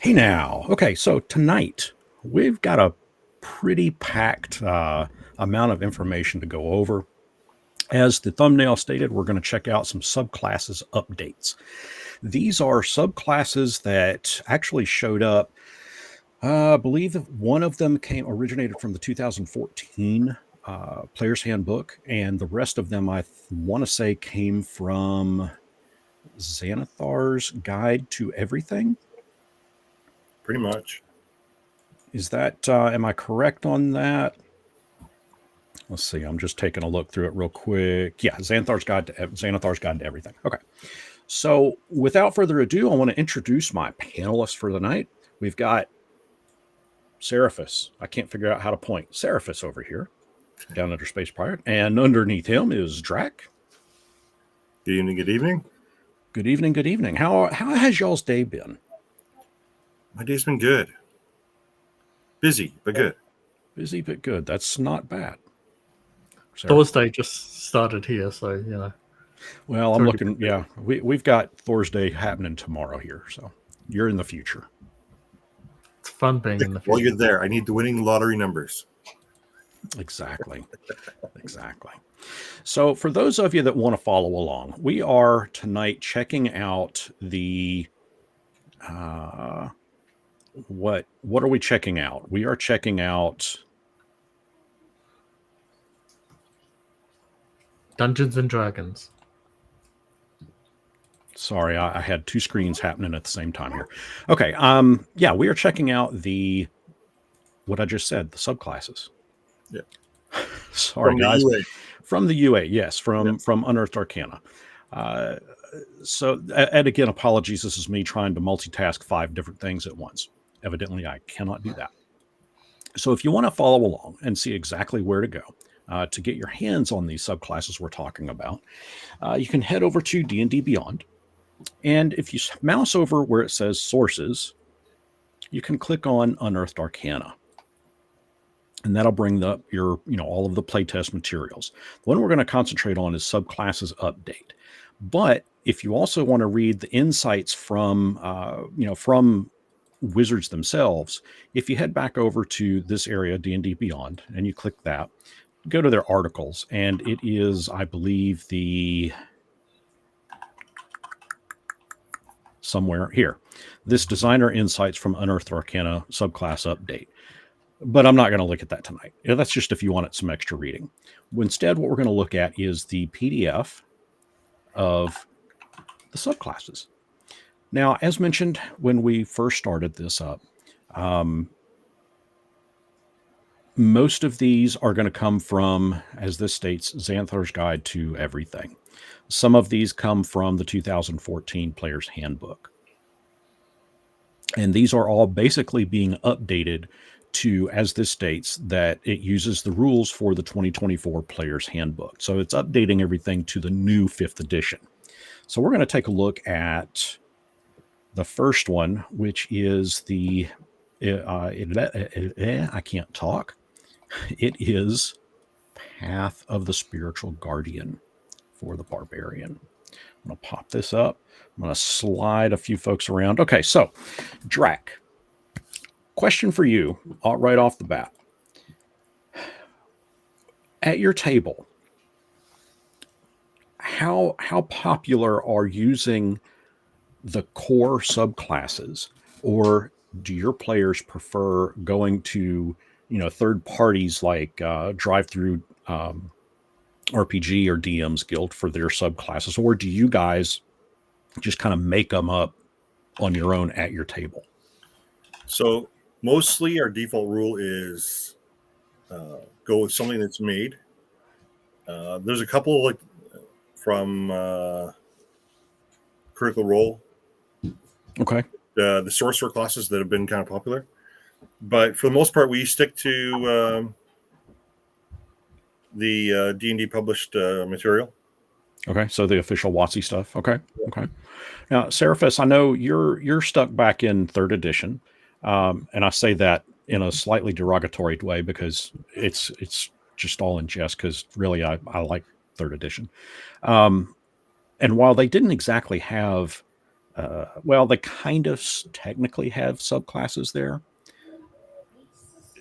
Hey now. Okay, so tonight we've got a pretty packed amount of information to go over. As the thumbnail stated, we're going to check out some subclasses updates. These are subclasses that actually showed up. I believe that one of them originated from the 2014 Player's Handbook, and the rest of them I want to say came from Xanathar's Guide to Everything. Pretty much. Is that, am I correct on that? Let's see. I'm just taking a look through it real quick. Yeah, Xanathar's Guide to Everything. Okay. So without further ado, I want to introduce my panelists for the night. We've got Seraphis. I can't figure out how to point. Seraphis over here, down under Space Pirate. And underneath him is Drac. Good evening, good evening. Good evening, good evening. How has y'all's day been? My day's been good. Busy, but good. Busy, but good. That's not bad. Thursday just started here, so you know. Well, I'm looking. Yeah, we've got Thursday happening tomorrow here, so you're in the future. It's fun being in the future. While you're there, I need the winning lottery numbers. Exactly. Exactly. So for those of you that want to follow along, we are tonight checking out the what are we checking out? We are checking out Dungeons and Dragons. Sorry, I had two screens happening at the same time here. Okay. Yeah, we are checking out what I just said, the subclasses. Yeah. Sorry, guys. UA. From the UA, yes, from Unearthed Arcana. So, and again, apologies. This is me trying to multitask 5 different things at once. Evidently, I cannot do that. So if you want to follow along and see exactly where to go to get your hands on these subclasses we're talking about, you can head over to D&D Beyond. And if you mouse over where it says Sources, you can click on Unearthed Arcana. And that'll bring up all of the playtest materials. The one we're going to concentrate on is Subclasses Update. But if you also want to read the insights from wizards themselves, if you head back over to this area, D&D Beyond, and you click that, go to their articles, and it is, I believe, somewhere here, this Designer Insights from Unearthed Arcana Subclass Update. But I'm not going to look at that tonight. That's just if you wanted some extra reading. Instead, what we're going to look at is the PDF of the subclasses. Now, as mentioned when we first started this up, most of these are going to come from, as this states, Xanathar's Guide to Everything. Some of these come from the 2014 Player's Handbook. And these are all basically being updated to, as this states, that it uses the rules for the 2024 Player's Handbook. So it's updating everything to the new 5th edition. So we're going to take a look at the first one, which is I can't talk. It is Path of the Spiritual Guardian for the Barbarian. I'm going to pop this up. I'm going to slide a few folks around. Okay, so Drac, question for you right off the bat. At your table, how popular are using the core subclasses, or do your players prefer going to third parties like Drive-Through RPG or DM's Guild for their subclasses, or do you guys just kind of make them up on your own at your table? So mostly our default rule is go with something that's made. There's a couple like from Critical Role. Okay. The sorcerer classes that have been kind of popular. But for the most part, we stick to the D&D published material. Okay, so the official WotC stuff. Okay. Now, Seraphis, I know you're stuck back in 3rd edition, and I say that in a slightly derogatory way because it's just all in jest. Because really, I like 3rd edition, and while they didn't exactly have well, they kind of technically have subclasses there.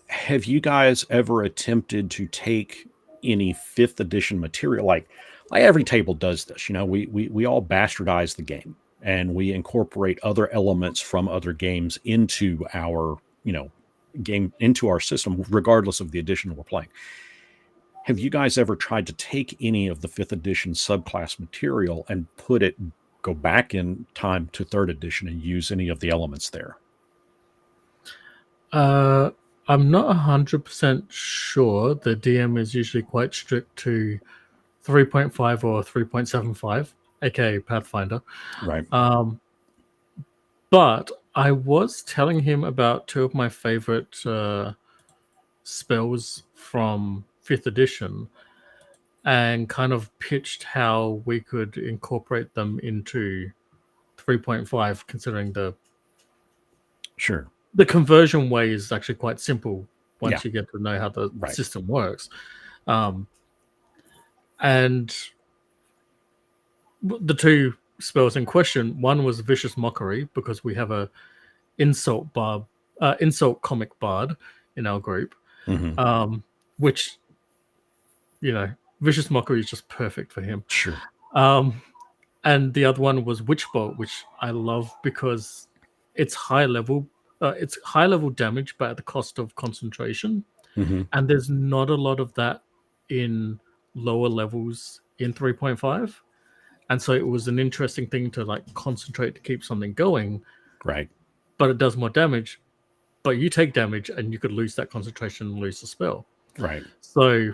Have you guys ever attempted to take any 5th edition material? Like every table does this, we all bastardize the game and we incorporate other elements from other games into our, game, into our system, regardless of the edition we're playing. Have you guys ever tried to take any of the 5th edition subclass material and go back in time to 3rd edition and use any of the elements there? I'm not 100% sure. The DM is usually quite strict to 3.5 or 3.75, aka Pathfinder. Right. But I was telling him about 2 of my favorite spells from 5th edition and kind of pitched how we could incorporate them into 3.5, considering the conversion way is actually quite simple once you get to know how the system works. And the 2 spells in question, one was Vicious Mockery, because we have a insult comic bard in our group, which, Vicious Mockery is just perfect for him. Sure. And the other one was Witch Bolt, which I love because it's high level damage, but at the cost of concentration. And there's not a lot of that in lower levels in 3.5. And so it was an interesting thing to concentrate to keep something going. Right. But it does more damage. But you take damage and you could lose that concentration and lose the spell. Right. So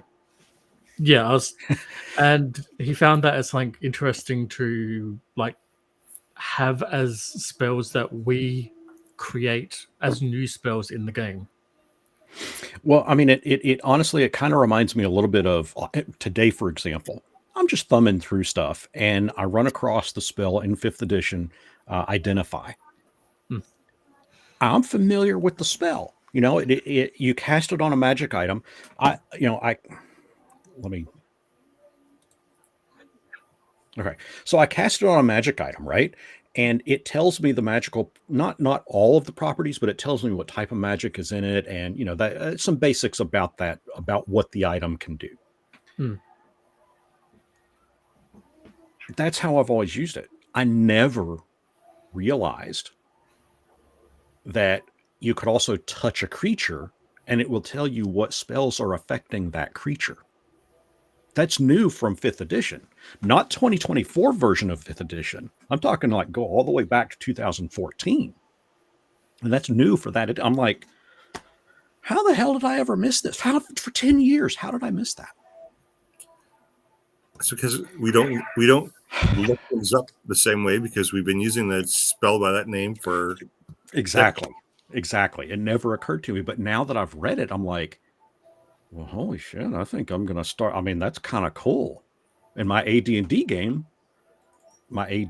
and he found that as interesting to have as spells that we create as new spells in the game. Well, I mean, it honestly, it kind of reminds me a little bit of today, for example. I'm just thumbing through stuff and I run across the spell in 5th edition, Identify. I'm familiar with the spell. You cast it on a magic item. Okay. So I cast it on a magic item, right? And it tells me the magical, not all of the properties, but it tells me what type of magic is in it, and that some basics about that, about what the item can do. That's how I've always used it. I never realized that you could also touch a creature, and it will tell you what spells are affecting that creature. That's new from 5th edition, not 2024 version of 5th edition. I'm talking go all the way back to 2014. And that's new for that. I'm like, how the hell did I ever miss this? For 10 years, how did I miss that? It's because we don't look things up the same way, because we've been using that spell by that name for Exactly. It never occurred to me. But now that I've read it, I'm like, well, holy shit, I think I'm going to start. I mean, that's kind of cool. In my AD&D game, I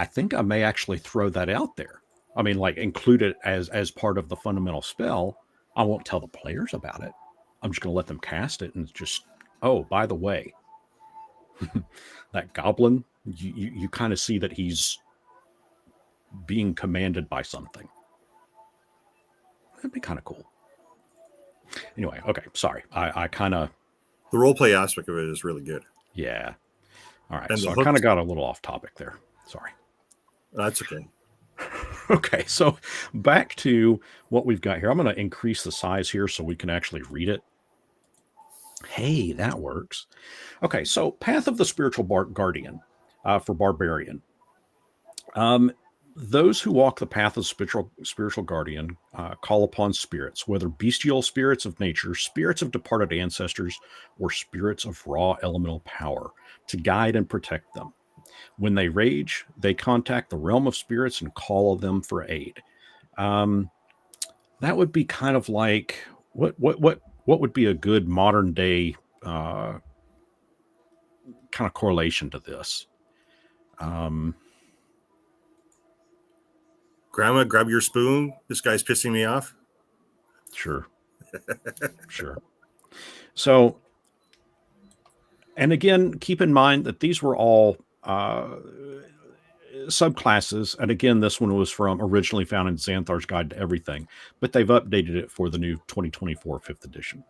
think I may actually throw that out there. I mean, include it as part of the fundamental spell. I won't tell the players about it. I'm just going to let them cast it and just, oh, by the way, that goblin, you kind of see that he's being commanded by something. That'd be kind of cool. Anyway, okay, sorry. I kind of... The roleplay aspect of it is really good. Yeah. All right, so I kind of got a little off topic there. Sorry. That's okay. Okay, so back to what we've got here. I'm going to increase the size here so we can actually read it. Hey, that works. Okay, so Path of the Spiritual Guardian for Barbarian. Those who walk the path of spiritual guardian call upon spirits, whether bestial spirits of nature, spirits of departed ancestors, or spirits of raw elemental power, to guide and protect them. When they rage, they contact the realm of spirits and call on them for aid. That would be kind of like what would be a good modern day kind of correlation to this. Grandma, grab your spoon. This guy's pissing me off. Sure. Sure. So, and again, keep in mind that these were all subclasses, and again, this one was from originally found in Xanthar's Guide to Everything, but they've updated it for the new 2024 5th edition.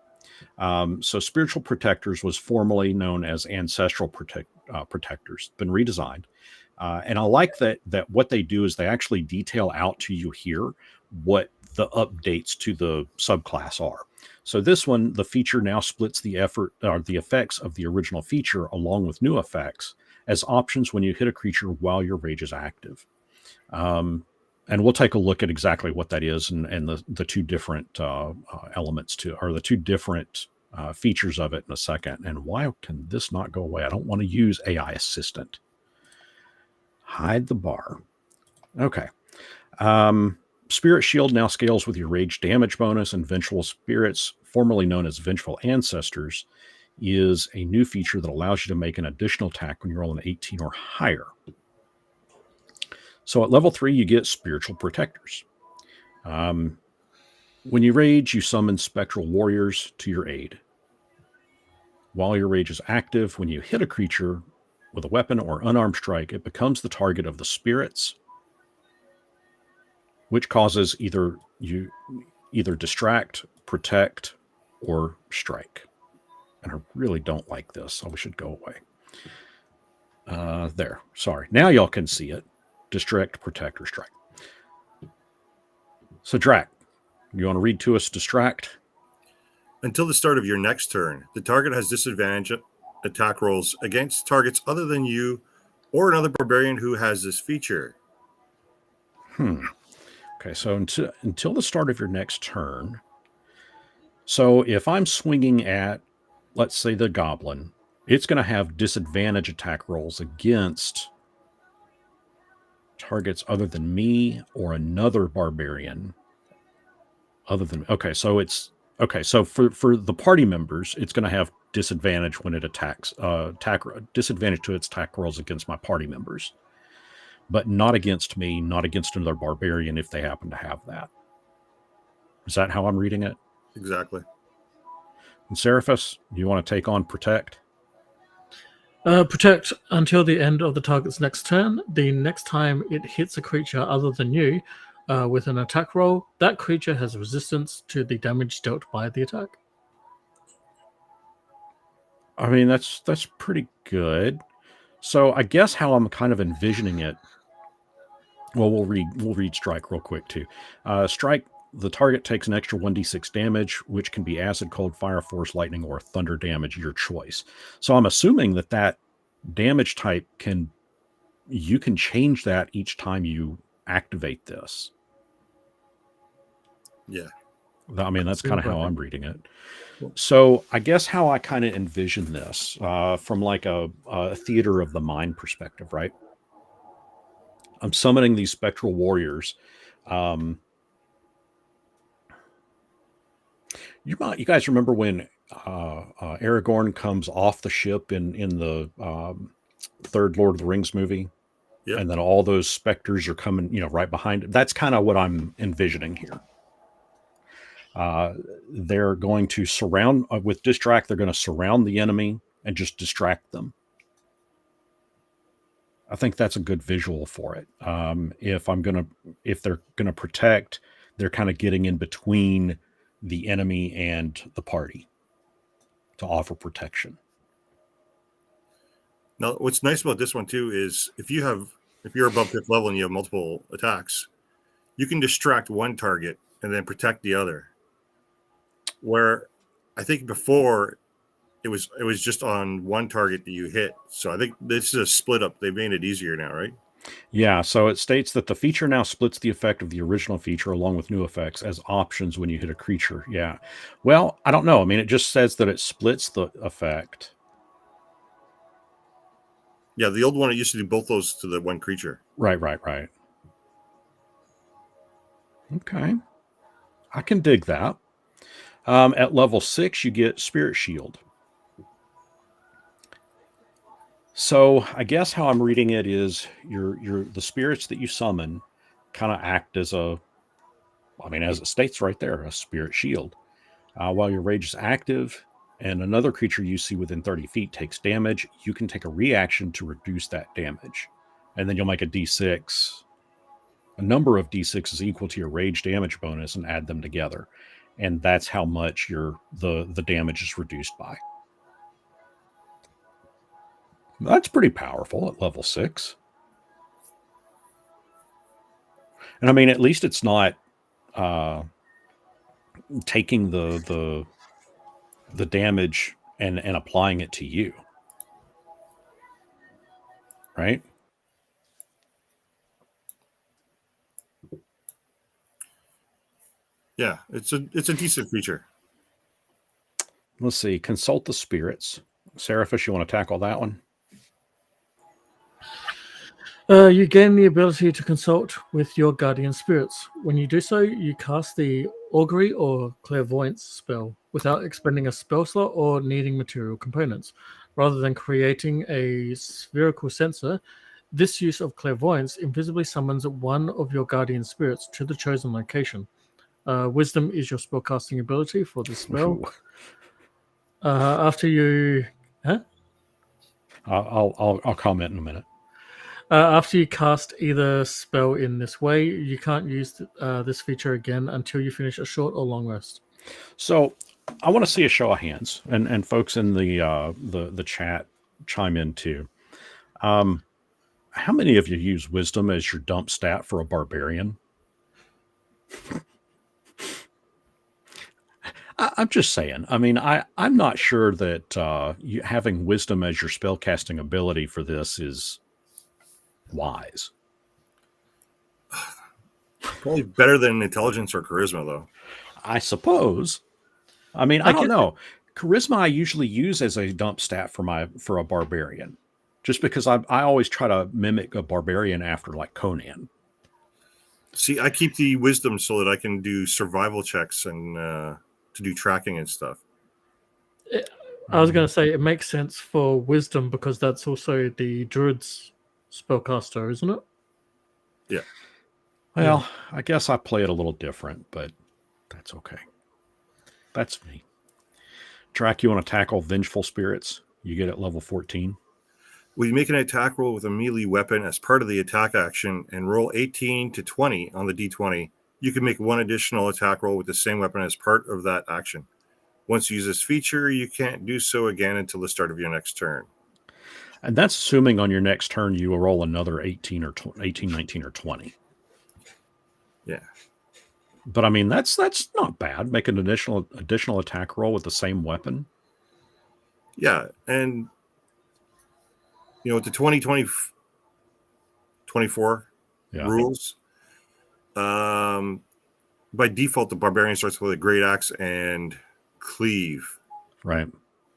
So spiritual protectors was formerly known as ancestral protectors, been redesigned. And I like that what they do is they actually detail out to you here what the updates to the subclass are. So this one, the feature now splits the effects of the original feature along with new effects as options when you hit a creature while your rage is active. And we'll take a look at exactly what that is and the two different elements or the two different features of it in a second. And why can this not go away? I don't want to use AI Assistant. Hide the bar. Okay. Spirit Shield now scales with your rage damage bonus, and Vengeful Spirits, formerly known as Vengeful Ancestors, is a new feature that allows you to make an additional attack when you roll an 18 or higher. So at level 3, you get Spiritual Protectors. When you rage, you summon Spectral Warriors to your aid. While your rage is active, when you hit a creature with a weapon or unarmed strike, it becomes the target of the spirits, which causes either distract, protect, or strike. And I really don't like this, so we should go away. There. Sorry. Now y'all can see it. Distract, protect, or strike. So, Drac, you want to read to us distract? Until the start of your next turn, the target has disadvantage attack rolls against targets other than you or another barbarian who has this feature. Okay, so until the start of your next turn. So if I'm swinging at, let's say, the goblin, it's going to have disadvantage attack rolls against targets other than me or another barbarian. So for the party members, it's going to have disadvantage when it attacks, disadvantage to its attack rolls against my party members, but not against me, not against another barbarian if they happen to have that. Is that how I'm reading it? Exactly. And Seraphis, you want to take on protect? Protect until the end of the target's next turn. The next time it hits a creature other than you with an attack roll, that creature has resistance to the damage dealt by the attack. I mean, that's pretty good. So I guess how I'm kind of envisioning it. Well, we'll read strike real quick too. Strike. The target takes an extra 1d6 damage, which can be acid, cold, fire, force, lightning, or thunder damage, your choice. So I'm assuming that damage type you can change that each time you activate this. Yeah. I mean, that's kind of how I'm reading it. So I guess how I kind of envision this from like a theater of the mind perspective, right? I'm summoning these spectral warriors. You guys remember when Aragorn comes off the ship in the third Lord of the Rings movie? Yep. And then all those specters are coming, right behind it. That's kind of what I'm envisioning here. They're going to surround with distract. They're going to surround the enemy and just distract them. I think that's a good visual for it. If they're gonna protect, they're kind of getting in between the enemy and the party to offer protection. Now, what's nice about this one too is if you're above 5th level and you have multiple attacks, you can distract one target and then protect the other. Where I think before it was just on one target that you hit. So I think this is a split up. They made it easier now, right? Yeah, so it states that the feature now splits the effect of the original feature along with new effects as options when you hit a creature. Yeah. Well, I don't know. I mean, it just says that it splits the effect. Yeah, the old one, it used to do both those to the one creature. Right. Okay. I can dig that. At level 6, you get Spirit Shield. So I guess how I'm reading it is the spirits that you summon kind of act as as it states right there, a spirit shield. While your rage is active and another creature you see within 30 feet takes damage, you can take a reaction to reduce that damage. and then you'll make a d6, a number of d6s equal to your rage damage bonus, and add them together, and that's how much the damage is reduced by. That's pretty powerful at level 6. And I mean, at least it's not taking the damage and applying it to you, right? Yeah, it's a decent feature. Let's see. Consult the spirits. Seraphis, you want to tackle that one? You gain the ability to consult with your guardian spirits. When you do so, you cast the augury or clairvoyance spell without expending a spell slot or needing material components. Rather than creating a spherical sensor, this use of clairvoyance invisibly summons one of your guardian spirits to the chosen location. Wisdom is your spellcasting ability for this spell. After you... Huh? I'll comment in a minute. After you cast either spell in this way, you can't use this feature again until you finish a short or long rest. So I want to see a show of hands, and folks in the chat chime in too. How many of you use wisdom as your dump stat for a barbarian? I'm just saying. I mean, I'm not sure that having wisdom as your spellcasting ability for this is wise. Probably better than intelligence or charisma, though. I suppose. I mean, I don't know. Charisma I usually use as a dump stat for a barbarian, just because I always try to mimic a barbarian after like Conan. See, I keep the wisdom so that I can do survival checks and to do tracking and stuff. I was going to say it makes sense for wisdom because that's also the druid's spellcaster, isn't it? Yeah. Well, I guess I play it a little different, but that's okay. That's me. Drac, you want to tackle Vengeful Spirits? You get at level 14. When you make an attack roll with a melee weapon as part of the attack action and roll 18 to 20 on the d20, you can make one additional attack roll with the same weapon as part of that action. Once you use this feature, you can't do so again until the start of your next turn. And that's assuming on your next turn you will roll another 18, 19, or 20. Yeah. But I mean, that's not bad. Make an additional attack roll with the same weapon. Yeah, and with the 20-20-24 rules, by default the barbarian starts with a great axe and cleave. Right.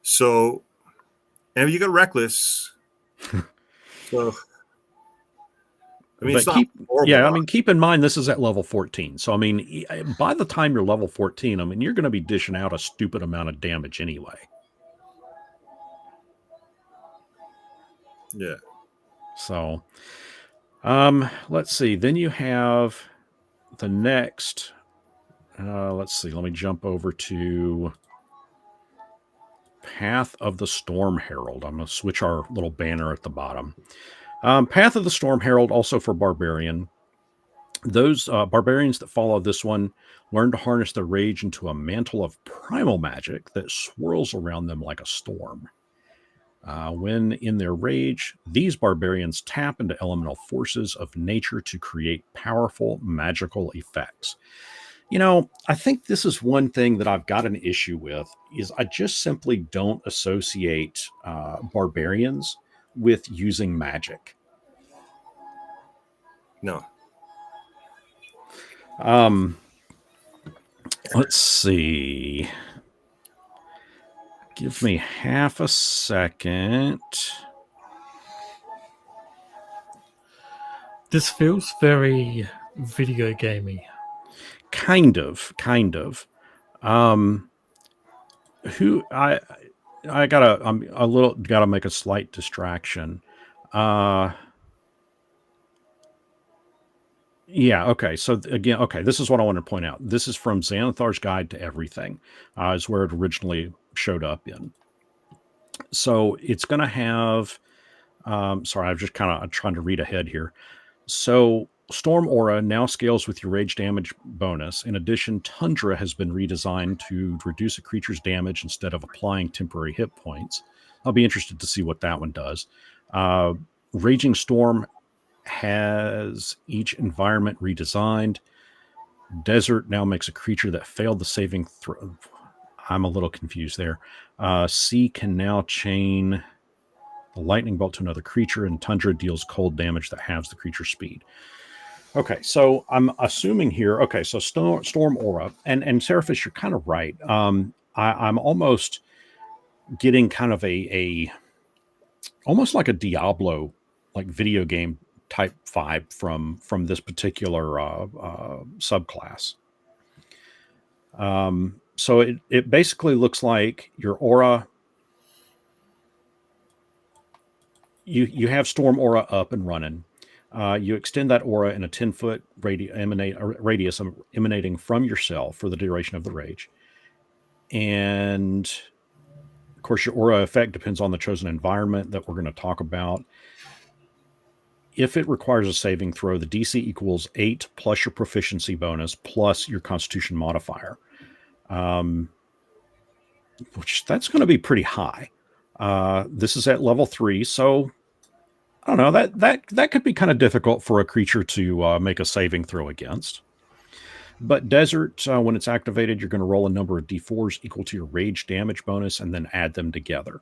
So, and you got reckless. So, I mean, it's not horrible. Keep in mind this is at level 14. So, I mean, by the time you're level 14, I mean, you're going to be dishing out a stupid amount of damage anyway. Yeah. So, let's see. Then you have the next. Let's see. Let me jump over to Path of the Storm Herald. I'm going to switch our little banner at the bottom. Path of the Storm Herald, also for Barbarian. Those barbarians that follow this one learn to harness their rage into a mantle of primal magic that swirls around them like a storm. When in their rage, these barbarians tap into elemental forces of nature to create powerful magical effects. I think this is one thing that I've got an issue with, is I just simply don't associate barbarians with using magic. No. Let's see. Give me half a second. This feels very video gamey. Kind of. I'm gotta make a slight distraction. Yeah, okay. So again, this is what I want to point out. This is from Xanathar's Guide to Everything, is where it originally showed up in. So it's going to have Sorry, I'm just kind of trying to read ahead here. So, Storm Aura now scales with your rage damage bonus. In addition, Tundra has been redesigned to reduce a creature's damage instead of applying temporary hit points. I'll be interested to see what that one does. Raging Storm has each environment redesigned. Desert now makes a creature that failed the saving throw. I'm a little confused there. Sea can now chain the lightning bolt to another creature, and Tundra deals cold damage that halves the creature's speed. Okay, so I'm assuming here. Okay, so Storm Aura and Seraphis, you're kind of right. I'm almost getting kind of a almost like a Diablo like video game type vibe from this particular subclass. So it basically looks like your aura. You have Storm Aura up and running. You extend that aura in a 10-foot radius emanating from yourself for the duration of the rage. And of course, your aura effect depends on the chosen environment that we're going to talk about. If it requires a saving throw, the DC equals 8 plus your proficiency bonus plus your constitution modifier, which that's going to be pretty high. This is at level 3, so I don't know, that could be kind of difficult for a creature to make a saving throw against. But Desert, when it's activated, you're going to roll a number of d4s equal to your rage damage bonus and then add them together.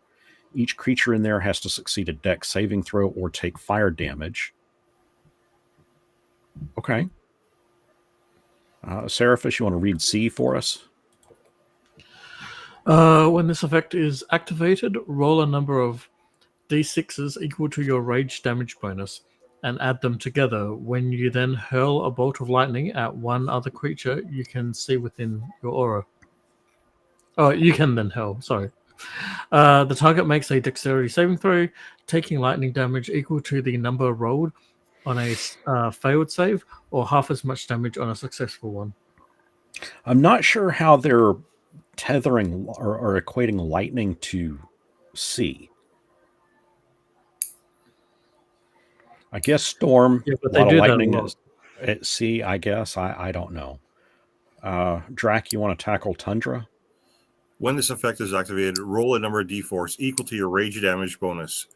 Each creature in there has to succeed a dex saving throw or take fire damage. Okay. Seraphis, you want to read C for us? When this effect is activated, roll a number of d6s equal to your rage damage bonus and add them together. When you then hurl a bolt of lightning at one other creature you can see within your aura. Oh, you can then hurl, sorry. The target makes a dexterity saving throw, taking lightning damage equal to the number rolled on a failed save or half as much damage on a successful one. I'm not sure how they're tethering or equating lightning to C. I guess storm, Yeah, but a lot they of do lightning that is at sea, I guess. I don't know. Drac, you want to tackle Tundra? When this effect is activated, roll a number of d4s equal to your rage damage bonus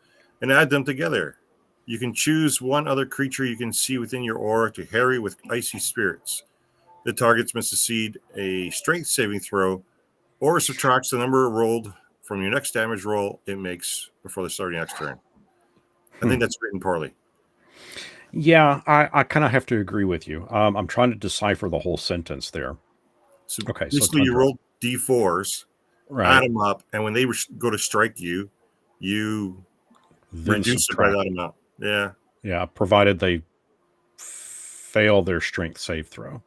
and add them together. You can choose one other creature you can see within your aura to harry with icy spirits. The targets must succeed a strength saving throw or subtracts the number rolled from your next damage roll it makes before the start of your next turn. I think that's written poorly. Yeah, I kind of have to agree with you. I'm trying to decipher the whole sentence there. So Okay, basically, you roll d4s, right, add them up, and when they go to strike you, you then reduce it by subtract. that amount. Yeah. Yeah, provided they fail their strength save throw.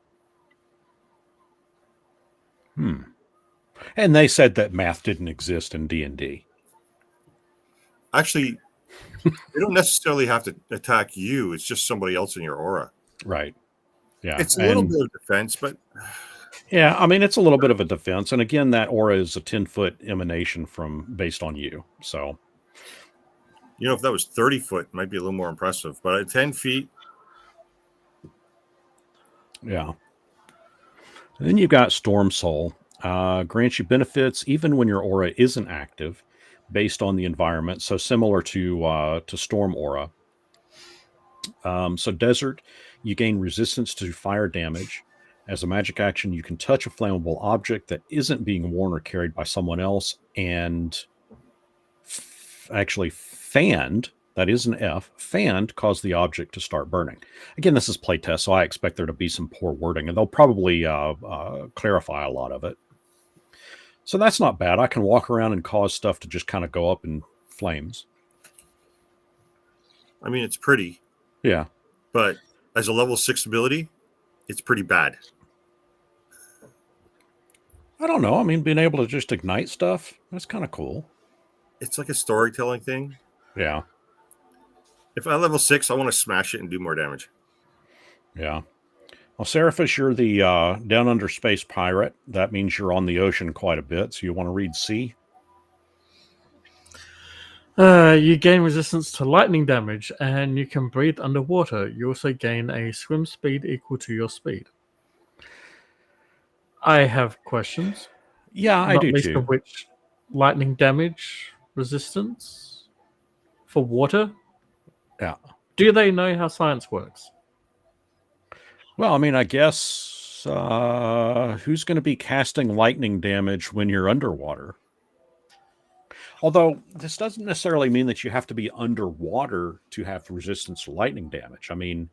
And they said that math didn't exist in D&D. Actually, they don't necessarily have to attack you. It's just somebody else in your aura. Right. Yeah. It's a little bit of defense, but yeah, I mean, it's a little bit of a defense. And again, that aura is a 10-foot emanation based on you. So, if that was 30 foot, it might be a little more impressive. But at 10 feet. Yeah. And then you've got Storm Soul. Grants you benefits even when your aura isn't active based on the environment. So similar to Storm Aura. So Desert, you gain resistance to fire damage. As a magic action, you can touch a flammable object that isn't being worn or carried by someone else, and actually fanned, that is an F, fanned caused the object to start burning. Again, this is playtest, so I expect there to be some poor wording, and they'll probably clarify a lot of it. So that's not bad. I can walk around and cause stuff to just kind of go up in flames. I mean, it's pretty. Yeah. But as a level 6 ability, it's pretty bad. I don't know. I mean, being able to just ignite stuff, that's kind of cool. It's like a storytelling thing. Yeah. If I level 6, I want to smash it and do more damage. Yeah. Well, Seraphis, you're the down under space pirate. That means you're on the ocean quite a bit. So you want to read C? You gain resistance to lightning damage, and you can breathe underwater. You also gain a swim speed equal to your speed. I have questions, Yeah, I not do least of too. which lightning damage resistance for water. Yeah. Do they know how science works? Well, I mean, I guess who's going to be casting lightning damage when you're underwater? Although this doesn't necessarily mean that you have to be underwater to have resistance to lightning damage. I mean,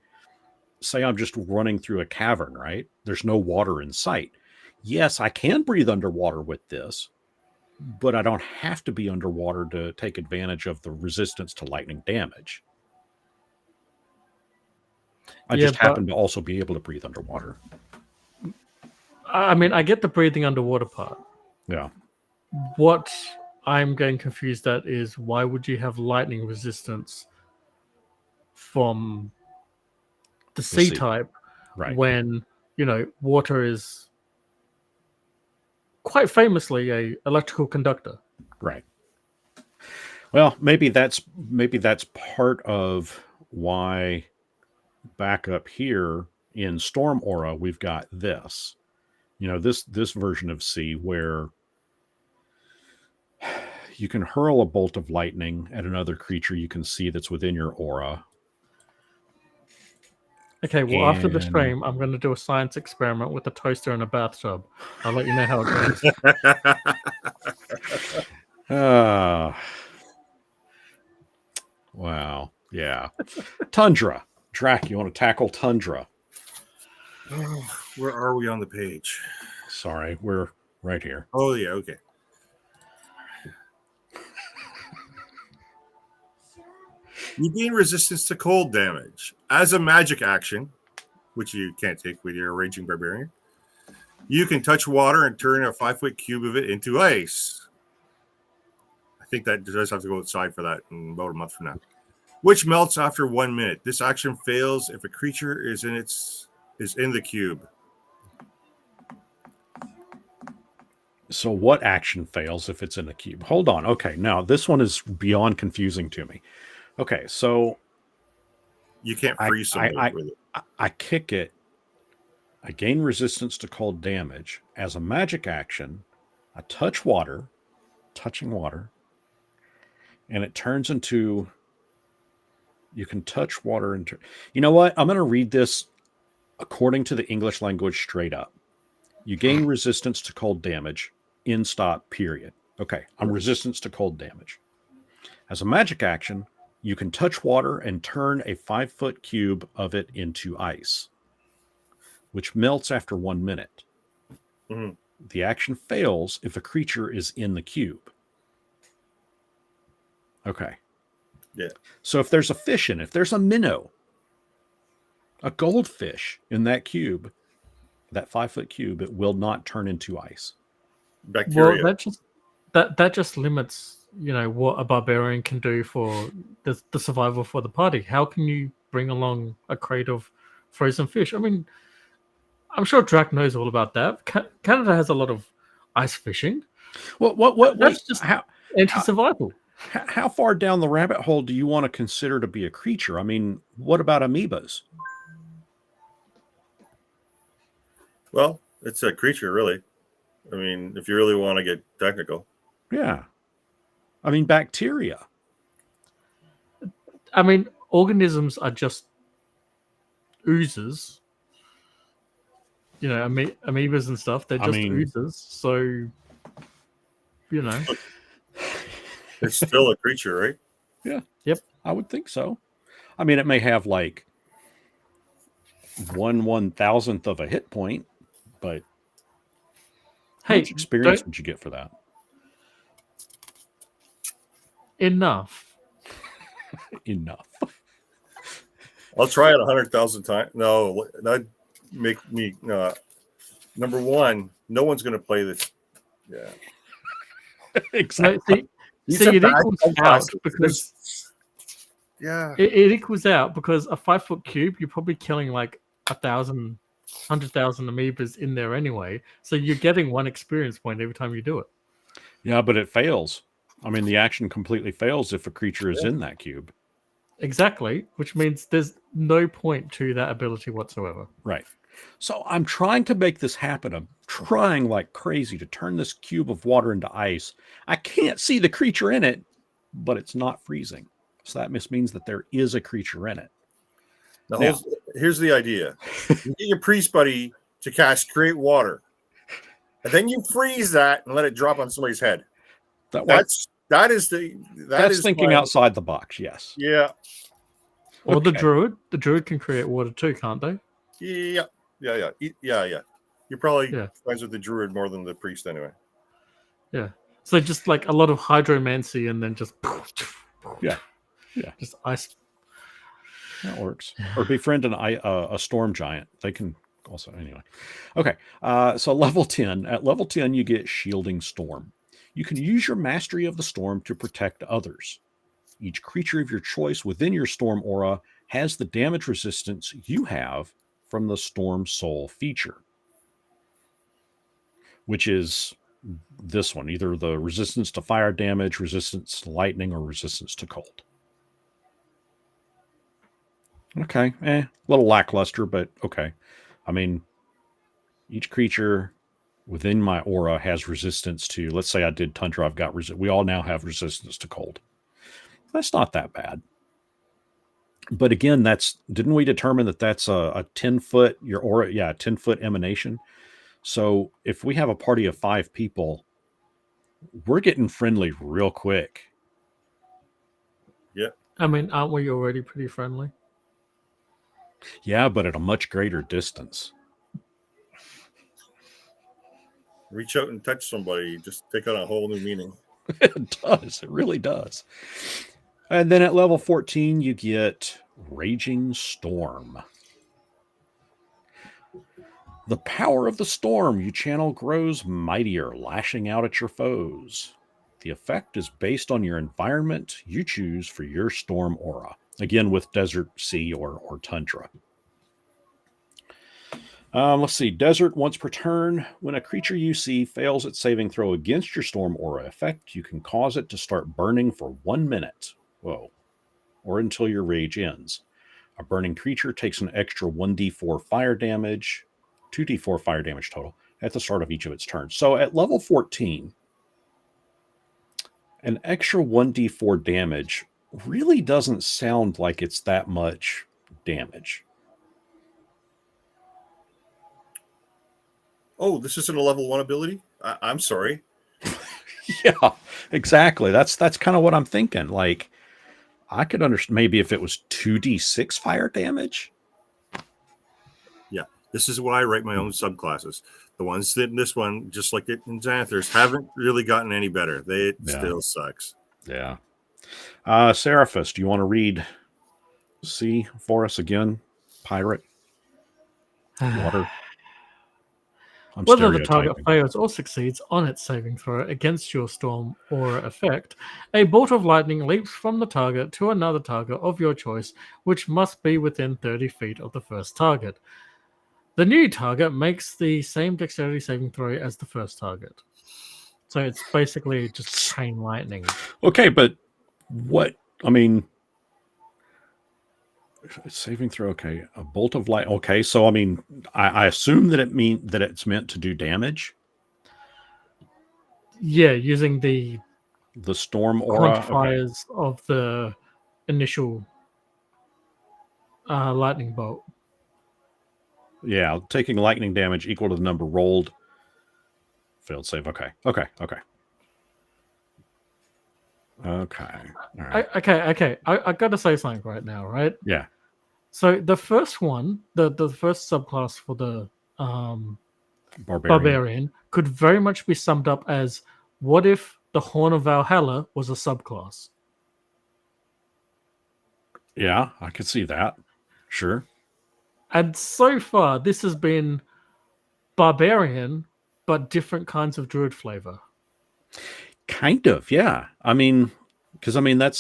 say I'm just running through a cavern, right? There's no water in sight. Yes, I can breathe underwater with this, but I don't have to be underwater to take advantage of the resistance to lightning damage. I Yeah, just happen to also be able to breathe underwater. I mean, I get the breathing underwater part. Yeah. What I'm getting confused at is why would you have lightning resistance from the sea sea. type Right. when, water is quite famously a electrical conductor. Right. Well, maybe that's part of why back up here in Storm Aura we've got this. This version of C where you can hurl a bolt of lightning at another creature you can see that's within your aura. Okay, well, after the stream, I'm going to do a science experiment with a toaster and a bathtub. I'll let you know how it goes. Wow. Yeah. Tundra. Drac, you want to tackle Tundra? Where are we on the page? Sorry, we're right here. Oh, yeah, okay. You gain resistance to cold damage. As a magic action, which you can't take with your Raging Barbarian, you can touch water and turn a 5-foot cube of it into ice. I think that does have to go outside for that in about a month from now. Which melts after 1 minute. This action fails if a creature is in the cube. So what action fails if it's in the cube? Hold on. Okay, now this one is beyond confusing to me. Okay, so you can't freeze somebody with it. I kick it. I gain resistance to cold damage. As a magic action, I touching water, and it turns into. You can touch water and you know what? I'm going to read this according to the English language straight up. You gain resistance to cold damage. In stop. Period. Okay, I'm resistance to cold damage. As a magic action, you can touch water and turn a 5-foot cube of it into ice, which melts after 1 minute. Mm-hmm. The action fails if a creature is in the cube. Okay. Yeah. So if there's a fish in it, if there's a minnow, a goldfish in that cube, that 5-foot cube, it will not turn into ice. Bacteria. Well, that just limits, what a barbarian can do for the survival for the party. How can you bring along a crate of frozen fish? I mean, I'm sure Drac knows all about that. Canada has a lot of ice fishing. That's just anti-survival. How far down the rabbit hole do you want to consider to be a creature? I mean, what about amoebas? Well, it's a creature, really. I mean, if you really want to get technical. Yeah. I mean, bacteria. I mean, organisms are just oozes. Amoebas and stuff, they're just oozes. So, It's still a creature, right? Yeah. Yep. I would think so. I mean, it may have like 1/1000th of a hit point, but how much experience would you get for that? Enough. Enough. I'll try it 100,000 times. No, that'd make me number one. No one's going to play this. Yeah, exactly. See, it equals out because it equals out because a 5-foot cube, you're probably killing like 100,000 amoebas in there anyway. So you're getting one experience point every time you do it. Yeah, but it fails. I mean, the action completely fails if a creature is in that cube. Exactly, which means there's no point to that ability whatsoever. Right. So I'm trying to make this happen. I'm trying like crazy to turn this cube of water into ice. I can't see the creature in it, but it's not freezing. So that means that there is a creature in it. Here's the idea. You get your priest buddy to cast Create Water. And then you freeze that and let it drop on somebody's head. That's thinking outside the box, yes. Yeah. Or the druid. The druid can create water too, can't they? Yeah. You're probably friends with the druid more than the priest anyway. Yeah. So just like a lot of hydromancy and then just just ice. That works. Or befriend a storm giant. They can also anyway. Okay. So level 10. At level 10, you get Shielding Storm. You can use your mastery of the storm to protect others. Each creature of your choice within your storm aura has the damage resistance you have from the Storm Soul feature, which is this one, either the resistance to fire damage, resistance to lightning, or resistance to cold. Okay, a little lackluster, but okay. I mean, each creature within my aura has resistance to, let's say I did Tundra, I've got we all now have resistance to cold. That's not that bad. But again, didn't we determine that that's a 10-foot, your aura, 10-foot emanation? So if we have a party of 5 people, we're getting friendly real quick. Yeah. I mean, aren't we already pretty friendly? Yeah, but at a much greater distance. Reach out and touch somebody, just take on a whole new meaning. It does. It really does. And then at level 14, you get Raging Storm. The power of the storm you channel grows mightier, lashing out at your foes. The effect is based on your environment you choose for your storm aura. Again, with desert, sea, or tundra. Let's see. Desert, once per turn. When a creature you see fails its saving throw against your storm aura effect, you can cause it to start burning for 1 minute. Whoa. Or until your rage ends. A burning creature takes an extra 1d4 fire damage, 2d4 fire damage total, at the start of each of its turns. So at level 14, an extra 1d4 damage really doesn't sound like it's that much damage. Oh, this isn't a level 1 ability? I'm sorry. Yeah, exactly. That's kind of what I'm thinking. Like, I could understand maybe if it was 2d6 fire damage. Yeah, this is why I write my own subclasses. The ones that in this one, just like it in Xanthers, haven't really gotten any better. It still sucks. Yeah. Seraphis, do you want to read C for us again? Pirate. Water. Whether the target fails or succeeds on its saving throw against your storm aura effect, a bolt of lightning leaps from the target to another target of your choice, which must be within 30 feet of the first target. The new target makes the same dexterity saving throw as the first target. So it's basically just chain lightning. Okay, but what? I mean, saving throw. Okay, a bolt of light. Okay, so I mean, I assume that it's meant to do damage. Yeah, using the storm aura quantifiers of the initial lightning bolt. Yeah, taking lightning damage equal to the number rolled. Failed save. Okay. Okay. All right. Okay. I got to say something right now, right? Yeah. So the first one, the first subclass for the barbarian could very much be summed up as, what if the Horn of Valhalla was a subclass? Yeah, I could see that. Sure. And so far, this has been barbarian, but different kinds of druid flavor. Kind of, yeah. I mean, because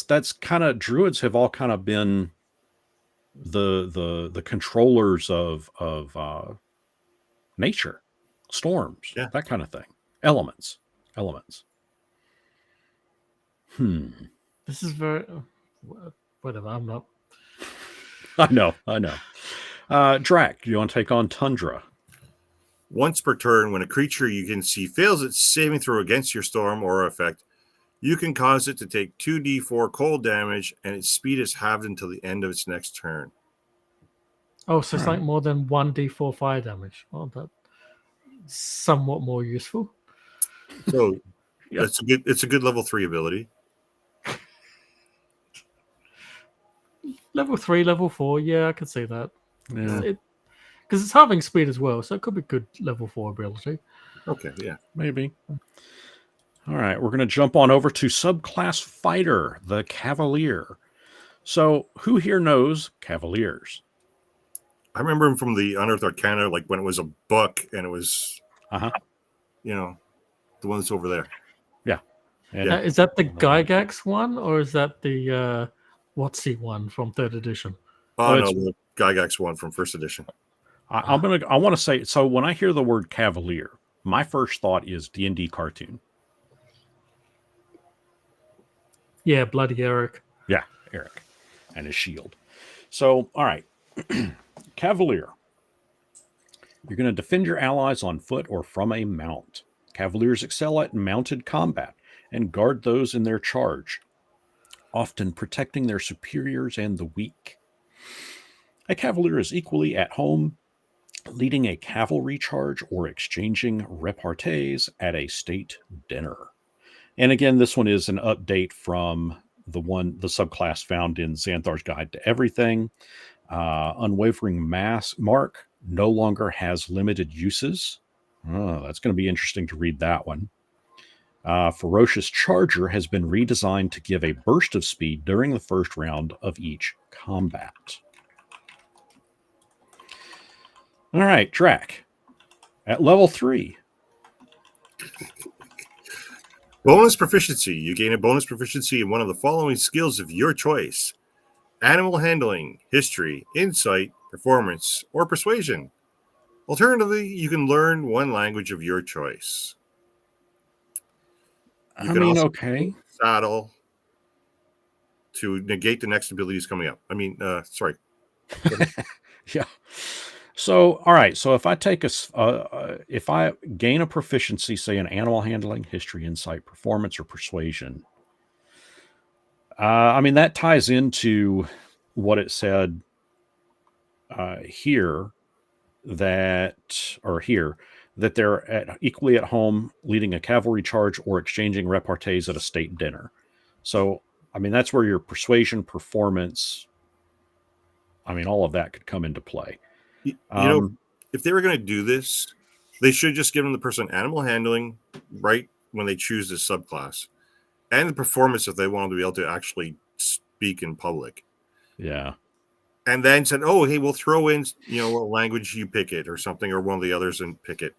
that's kind of, druids have all kind of been the controllers of nature, storms, that kind of thing, elements. This is very whatever. I'm not. I know. Drac, do you want to take on Tundra? Once per turn, when a creature you can see fails its saving throw against your storm or effect, you can cause it to take 2d4 cold damage, and its speed is halved until the end of its next turn. Oh, so it's All like more than 1d4 fire damage. Oh, that's somewhat more useful. So Yeah. it's a good level 3 ability. Level 3, level 4. Yeah, I can see that. Yeah, Because it's halving speed as well, so it could be good level 4 ability. Okay, yeah. maybe. All right, we're going to jump on over to subclass fighter, the Cavalier. So, who here knows Cavaliers? I remember him from the Unearthed Arcana, like when it was a book and it was, Uh-huh. The one that's over there. Yeah. And Is that the Gygax one, or is that the Watsy one from 3rd edition? Oh, Well, no, the Gygax one from 1st edition. I want to say, so when I hear the word Cavalier, my first thought is D&D cartoon. Yeah, Bloody Eric. Yeah, Eric and his shield. So, all right. Cavalier. You're going to defend your allies on foot or from a mount. Cavaliers excel at mounted combat and guard those in their charge, often protecting their superiors and the weak. A cavalier is equally at home, leading a cavalry charge or exchanging repartees at a state dinner. And again, this one is an update from the subclass found in Xanthar's Guide to Everything. Unwavering Mark no longer has limited uses. Oh, that's going to be interesting to read that one. Ferocious Charger has been redesigned to give a burst of speed during the first round of each combat. All right, Drac. At level 3. Bonus proficiency. You gain a bonus proficiency in one of the following skills of your choice: animal handling, history, insight, performance, or persuasion. Alternatively, you can learn one language of your choice. You can also okay. saddle to negate the next abilities coming up. Sorry. Yeah. So, all right. So if I take if I gain a proficiency, say in animal handling, history, insight, performance, or persuasion, that ties into what it said here that they're equally at home, leading a cavalry charge or exchanging repartees at a state dinner. So, that's where your persuasion, performance, all of that could come into play. If they were going to do this, they should have just given the person animal handling right when they choose this subclass, and the performance if they wanted to be able to actually speak in public. Yeah. And then said, oh, hey, we'll throw in, what language you pick it or something, or one of the others and pick it.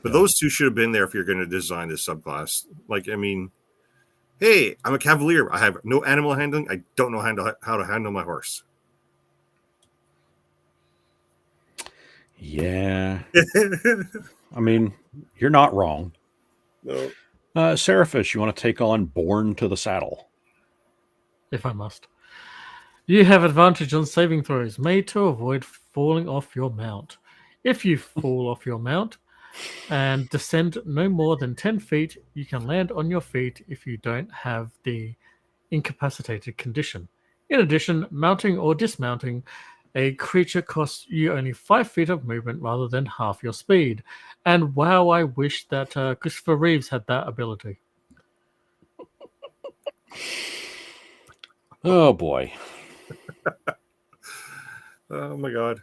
But those two should have been there if you're going to design this subclass. Hey, I'm a cavalier. I have no animal handling. I don't know how to handle my horse. Yeah. You're not wrong. No. Seraphis, you want to take on Born to the Saddle? If I must. You have advantage on saving throws made to avoid falling off your mount. If you fall off your mount and descend no more than 10 feet, you can land on your feet if you don't have the incapacitated condition. In addition, mounting or dismounting a creature costs you only 5 feet of movement rather than half your speed. And wow, I wish that Christopher Reeves had that ability. Oh, boy. Oh, my God.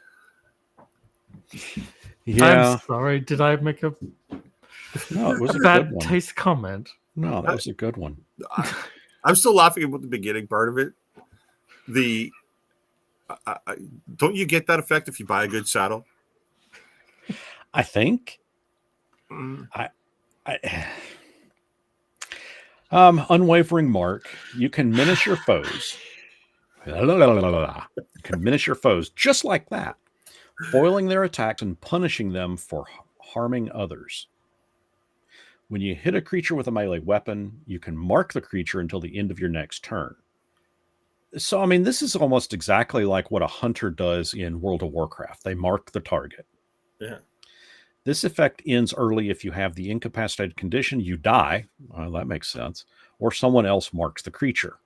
Yeah. I'm sorry, did I make a No, it was a bad good one. taste comment? No, that was a good one. I'm still laughing about the beginning part of it. Don't you get that effect if you buy a good saddle? I think. Unwavering Mark, you can menace your foes. You can menace your foes just like that, foiling their attacks and punishing them for harming others. When you hit a creature with a melee weapon, you can mark the creature until the end of your next turn. So, I mean, this is almost exactly like what a hunter does in World of Warcraft. They mark the target. Yeah. This effect ends early if you have the incapacitated condition, you die. Well, that makes sense. Or someone else marks the creature.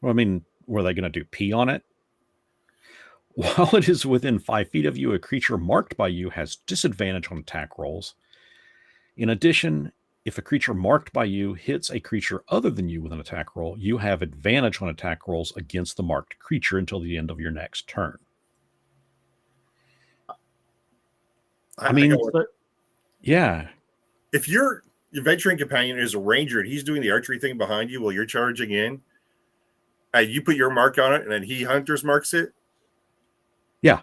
Well, I mean, were they going to do pee on it? While it is within 5 feet of you, a creature marked by you has disadvantage on attack rolls. In addition, if a creature marked by you hits a creature other than you with an attack roll, you have advantage on attack rolls against the marked creature until the end of your next turn. I mean, yeah. If your adventuring companion is a ranger and he's doing the archery thing behind you while you're charging in, and you put your mark on it, and then he hunters marks it. Yeah.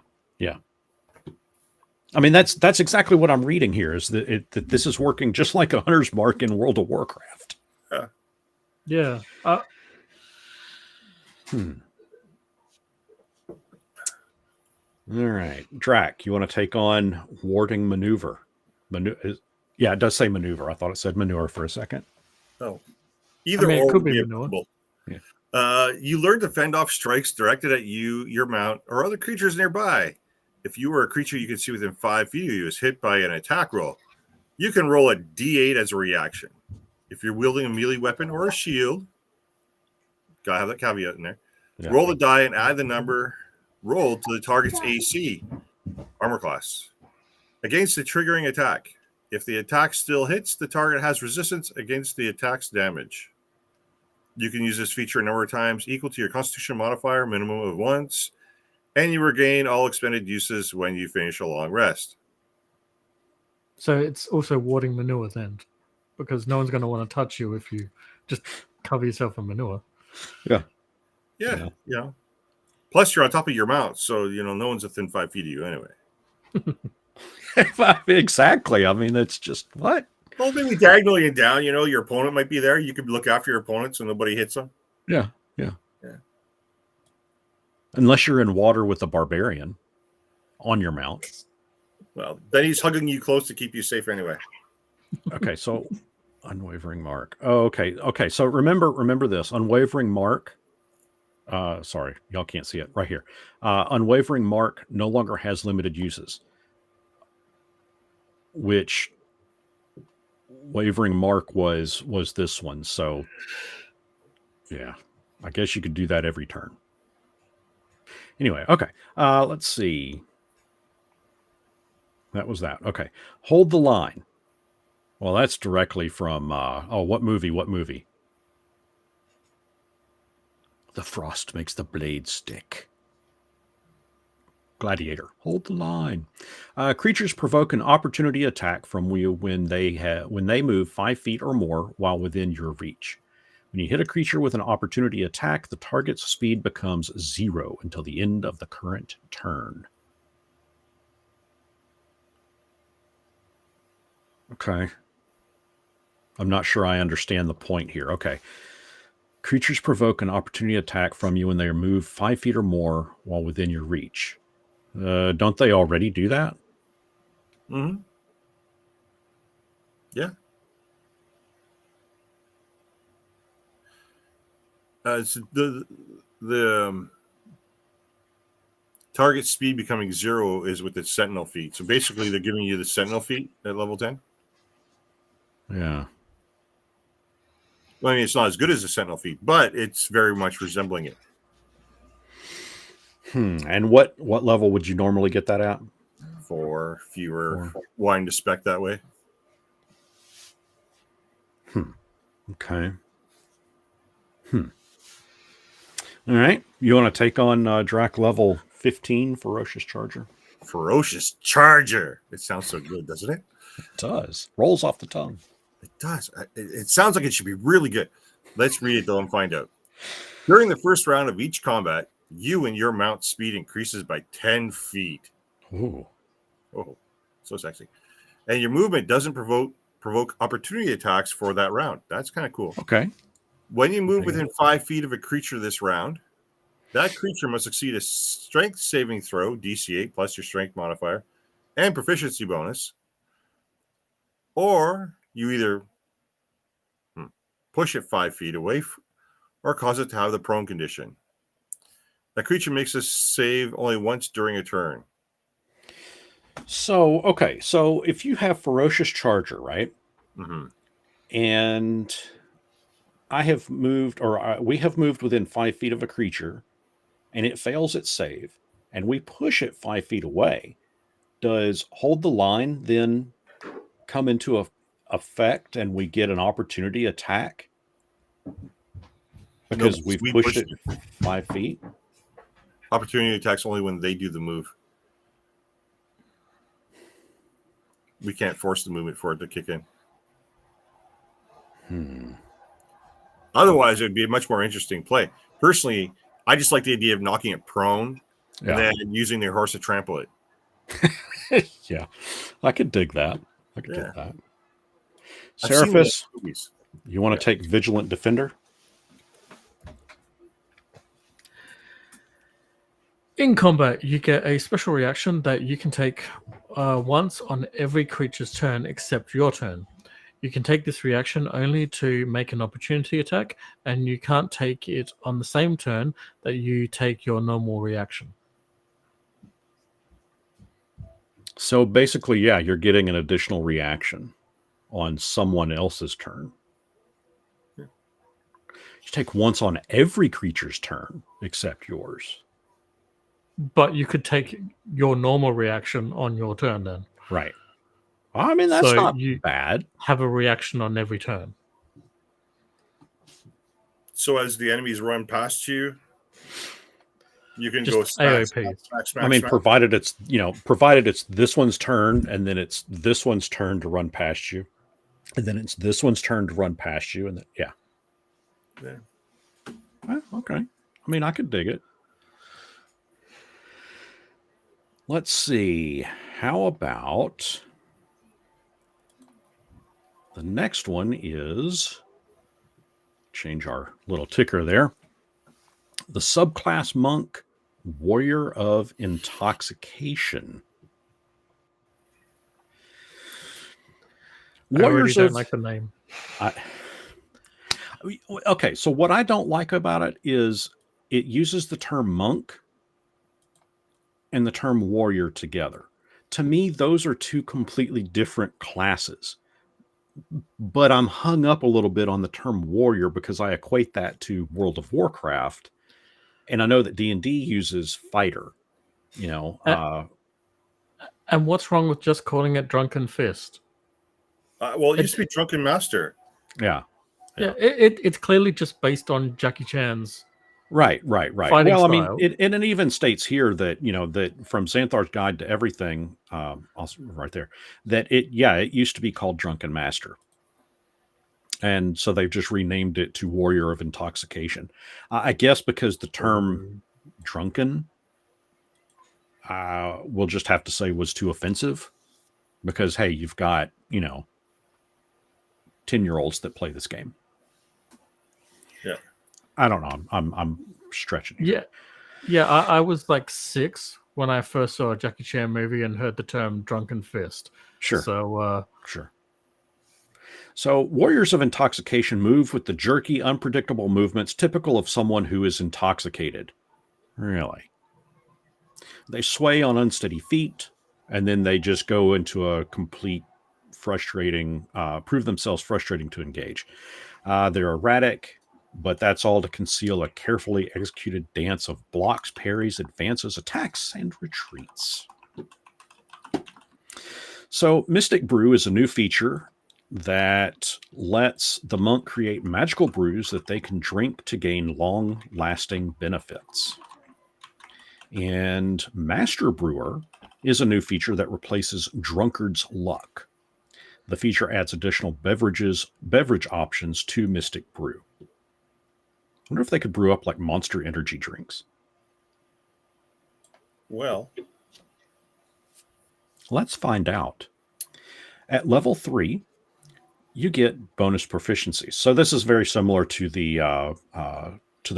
I mean, that's exactly what I'm reading here. Is that this is working just like a hunter's mark in World of Warcraft? Yeah. All right, Drac, you want to take on warding maneuver? Yeah, it does say maneuver. I thought it said manure for a second. Oh, either it or could would be manure. applicable. Yeah. You learn to fend off strikes directed at you, your mount, or other creatures nearby. If you were a creature you can see within 5 feet of you is hit by an attack roll, you can roll a d8 as a reaction. If you're wielding a melee weapon or a shield, gotta have that caveat in there. Yeah. Roll the die and add the number rolled to the target's AC, armor class, against the triggering attack. If the attack still hits, the target has resistance against the attack's damage. You can use this feature a number of times equal to your Constitution modifier, minimum of once, and you regain all expended uses when you finish a long rest. So it's also warding manure then, because no one's going to want to touch you if you just cover yourself in manure. Yeah. Plus, you're on top of your mount, so no one's within 5 feet of you anyway. Exactly. I mean, it's just what? Well, maybe diagonally and down. Your opponent might be there. You could look after your opponent so nobody hits them. Yeah. Unless you're in water with a barbarian on your mount. Well, then he's hugging you close to keep you safe anyway. Okay, so unwavering mark. Oh, okay. So remember this. Unwavering mark. Sorry, y'all can't see it right here. Unwavering mark no longer has limited uses. Which wavering mark was this one. So yeah, I guess you could do that every turn. Anyway, okay. Let's see. That was that. Okay. Hold the line. Well, that's directly from what movie? The frost makes the blade stick. Gladiator. Hold the line. Creatures provoke an opportunity attack from you when they move 5 feet or more while within your reach. When you hit a creature with an opportunity attack, the target's speed becomes 0 until the end of the current turn. Okay. I'm not sure I understand the point here. Okay. Creatures provoke an opportunity attack from you when they move 5 feet or more while within your reach. Don't they already do that? Mm-hmm. Yeah. So the target speed becoming 0 is with the Sentinel feat. So basically, they're giving you the Sentinel feat at level 10. Yeah. Well, I mean, it's not as good as the Sentinel feat, but it's very much resembling it. And what level would you normally get that at? 4, if you were wanting to spec that way. Okay. All right. You want to take on Drac level 15, Ferocious Charger? Ferocious Charger. It sounds so good, doesn't it? It does. Rolls off the tongue. It does. It sounds like it should be really good. Let's read it, though, and find out. During the first round of each combat, you and your mount speed increases by 10 feet. Ooh. Oh, so sexy. And your movement doesn't provoke opportunity attacks for that round. That's kind of cool. Okay. When you move within 5 feet of a creature this round, that creature must succeed a strength saving throw, DC 8 plus your strength modifier, and proficiency bonus, or you either push it 5 feet away or cause it to have the prone condition. That creature makes a save only once during a turn. So, okay. So if you have Ferocious Charger, right? Mm-hmm. And I have moved, or we have moved within 5 feet of a creature, and it fails its save, and we push it 5 feet away, does Hold the Line then come into effect and we get an opportunity attack? Because No, we've we pushed pushed it 5 feet? Opportunity attacks only when they do the move. We can't force the movement for it to kick in. Otherwise, it would be a much more interesting play. Personally, I just like the idea of knocking it prone and then using their horse to trample it. Yeah, I could dig that. I could Yeah. get that. I've seen that in Seraphis, movies. you want to take Vigilant Defender? In combat, you get a special reaction that you can take once on every creature's turn except your turn. You can take this reaction only to make an opportunity attack, and you can't take it on the same turn that you take your normal reaction. So basically, yeah, you're getting an additional reaction on someone else's turn. You take once on every creature's turn except yours. But you could take your normal reaction on your turn then. Right. I mean, that's So not you bad. have a reaction on every turn. So as the enemies run past you, you can Just go smack, AOPs. smack, I mean, smack. provided it's this one's turn, and then it's this one's turn to run past you, and then it's this one's turn to run past you, and then yeah. Well, okay. I mean, I could dig it. Let's see. How about the next one is change our little ticker there. The subclass monk, Warrior of Intoxication. I already don't like the name. Okay, so what I don't like about it is it uses the term monk and the term warrior together. To me, those are two completely different classes. But I'm hung up a little bit on the term warrior because I equate that to World of Warcraft. And I know that D&D uses fighter, you know. And what's wrong with just calling it Drunken Fist? Well, it used to be Drunken Master. Yeah. Yeah, it's clearly just based on Jackie Chan's Right. fighting Well, I style. mean, and it even states here that, you know, that from Xanthar's Guide to Everything, also right there, that it used to be called Drunken Master. And so they've just renamed it to Warrior of Intoxication. I guess because the term drunken, we'll just have to say was too offensive. Because, hey, you've got, you know, 10-year-olds that play this game. Yeah. I don't know. I'm stretching here. Yeah. I was like 6 when I first saw a Jackie Chan movie and heard the term Drunken Fist. Sure. So sure. So Warriors of Intoxication move with the jerky, unpredictable movements typical of someone who is intoxicated. Really. They sway on unsteady feet, and then they just go into a complete frustrating, prove themselves frustrating to engage. They're erratic, but that's all to conceal a carefully executed dance of blocks, parries, advances, attacks, and retreats. So Mystic Brew is a new feature that lets the monk create magical brews that they can drink to gain long-lasting benefits. And Master Brewer is a new feature that replaces Drunkard's Luck. The feature adds additional beverage options to Mystic Brew. I wonder if they could brew up like Monster Energy drinks. Well, let's find out. At level 3, you get bonus proficiency. So this is very similar to the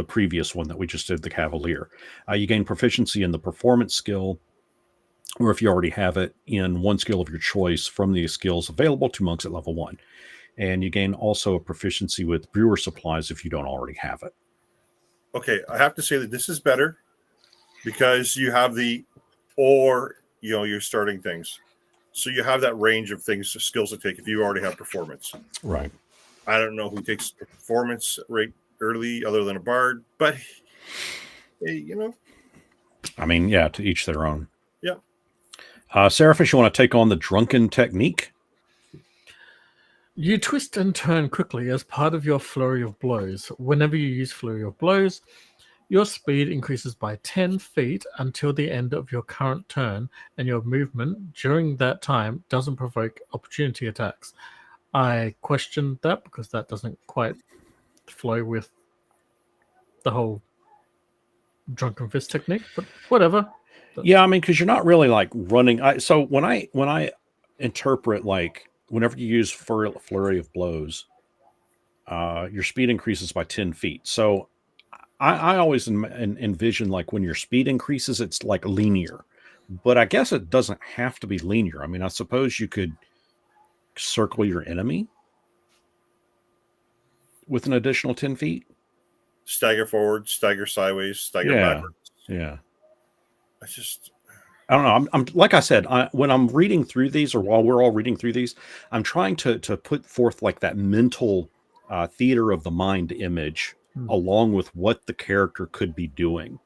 previous one that we just did, the Cavalier. You gain proficiency in the performance skill or if you already have it in one skill of your choice from the skills available to monks at level 1. And you gain also a proficiency with brewer supplies if you don't already have it. Okay, I have to say that this is better because you have you're starting things. So you have that range of skills to take if you already have performance. Right. I don't know who takes performance right early other than a bard, but hey, I mean, yeah, to each their own. Yeah. Seraphis, you want to take on the drunken technique? You twist and turn quickly as part of your flurry of blows. Whenever you use flurry of blows, your speed increases by 10 feet until the end of your current turn, and your movement during that time doesn't provoke opportunity attacks. I questioned that because that doesn't quite flow with the whole drunken fist technique, but whatever. Yeah, I mean, because you're not really like running. So when I interpret, like, whenever you use flurry of blows, your speed increases by 10 feet. So I always envision, like, when your speed increases, it's like linear. But I guess it doesn't have to be linear. I mean, I suppose you could circle your enemy with an additional 10 feet. Stagger forward, stagger sideways, stagger backwards. Yeah. I don't know. I'm like I said, when I'm reading through these, or while we're all reading through these, I'm trying to put forth like that mental theater of the mind image along with what the character could be doing.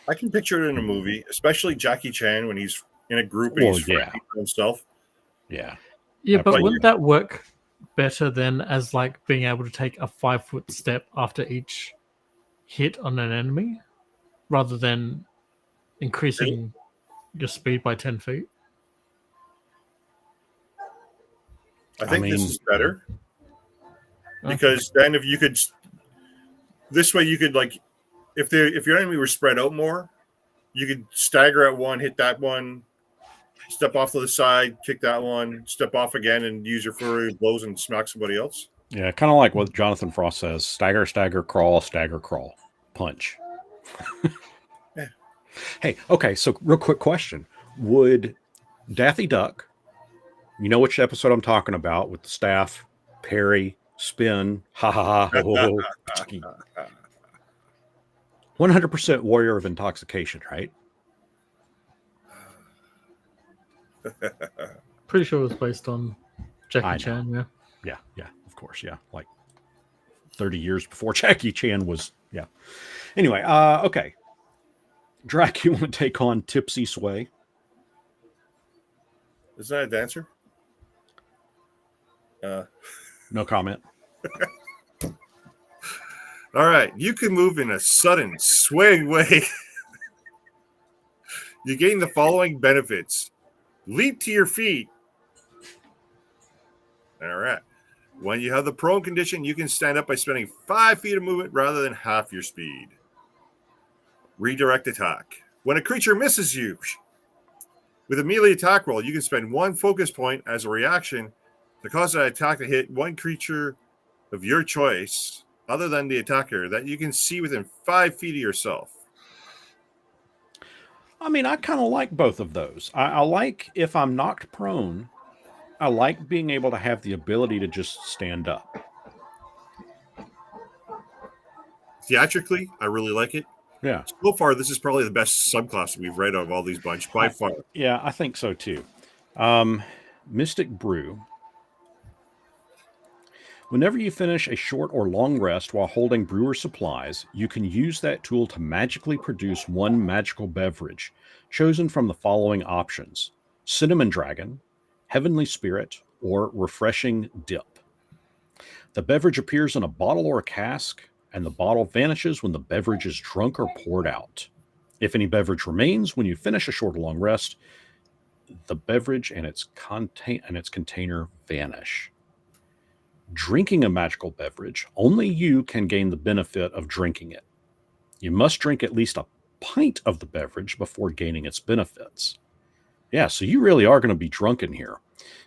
I can picture it in a movie, especially Jackie Chan when he's in a group and he's fighting for himself. Yeah. Yeah, but wouldn't that work better than as like being able to take a 5-foot step after each hit on an enemy rather than increasing your speed by 10 feet? I think this is better because then this way you could, like, if your enemy were spread out more, you could stagger at one, hit that one, step off to the side, kick that one, step off again, and use your flurry of blows and smack somebody else. Yeah, kind of like what Jonathan Frost says: stagger, crawl, punch. Yeah. Hey, okay, so real quick question. Would Daffy Duck, you know which episode I'm talking about, with the staff, parry, spin, ha ha ha, ho, 100% warrior of intoxication, right? Pretty sure it was based on Jackie Chan, yeah. Yeah, of course, yeah. Like 30 years before Jackie Chan was, yeah. Anyway, okay. Drac, you want to take on Tipsy Sway? Is that a dancer? No comment. All right. You can move in a sudden, swaying way. You gain the following benefits. Leap to your feet. All right. When you have the prone condition, you can stand up by spending 5 feet of movement rather than half your speed. Redirect attack. When a creature misses you, with a melee attack roll, you can spend 1 focus point as a reaction to cause that attack to hit one creature of your choice, other than the attacker, that you can see within 5 feet of yourself. I mean, I kind of like both of those. I like, if I'm knocked prone, I like being able to have the ability to just stand up. Theatrically, I really like it. Yeah. So far, this is probably the best subclass we've read of all these bunch by far. Yeah, I think so too. Mystic Brew. Whenever you finish a short or long rest while holding brewer supplies, you can use that tool to magically produce one magical beverage, chosen from the following options: Cinnamon Dragon, Heavenly Spirit, or Refreshing Dip. The beverage appears in a bottle or a cask, and the bottle vanishes when the beverage is drunk or poured out. If any beverage remains when you finish a short or long rest, the beverage and its container vanish. Drinking a magical beverage, only you can gain the benefit of drinking it. You must drink at least a pint of the beverage before gaining its benefits. Yeah, so you really are going to be drunk in here.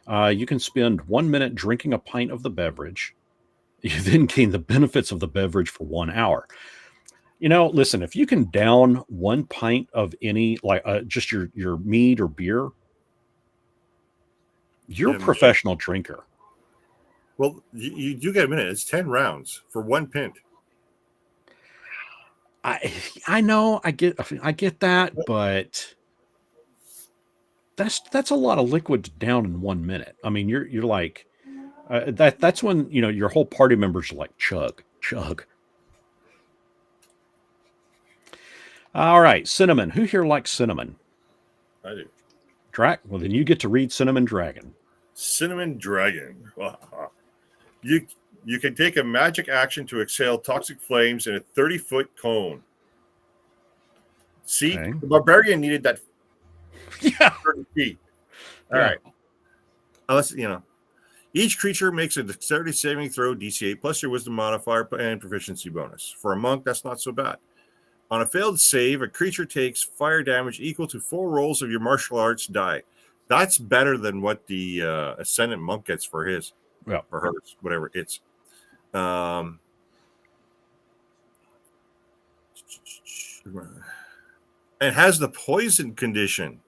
You can spend 1 minute drinking a pint of the beverage. You then gain the benefits of the beverage for 1 hour. Listen, if you can down 1 pint of any, like just your mead or beer, you're a Yeah, professional drinker. well, you do get a minute. It's 10 rounds for 1 pint. I know, I get that, but that's a lot of liquid to down in 1 minute. I mean, you're like that's when your whole party members are like chug chug. All right, cinnamon. Who here likes cinnamon? I do. Drac. Well, then you get to read Cinnamon Dragon. Cinnamon Dragon. You you can take a magic action to exhale toxic flames in a 30-foot cone. See, Okay. the barbarian needed that Yeah. 30 feet. All right. Unless, each creature makes a dexterity saving throw, DC 8 plus your wisdom modifier and proficiency bonus. For a monk, that's not so bad. On a failed save, a creature takes fire damage equal to 4 rolls of your martial arts die. That's better than what the ascendant monk gets for his, or hers, whatever it's. And has the poison condition.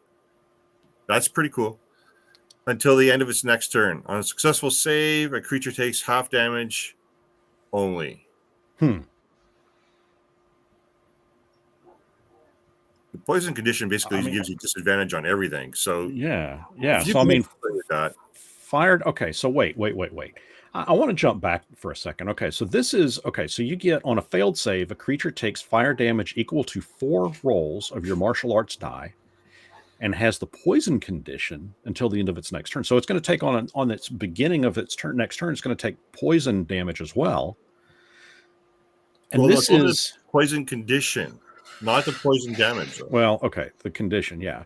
That's pretty cool. Until the end of its next turn. On a successful save, a creature takes half damage only. The poison condition basically gives you disadvantage on everything. So yeah. So I mean, that. Fired. Okay, so wait. I want to jump back for a second. Okay, so this is okay. So you get on a failed save, a creature takes fire damage equal to 4 rolls of your martial arts die, and has the poison condition until the end of its next turn. So it's going to take on its beginning of its next turn. It's going to take poison damage as well. And this is poison condition, not the poison damage. Though. Well, okay, the condition, yeah.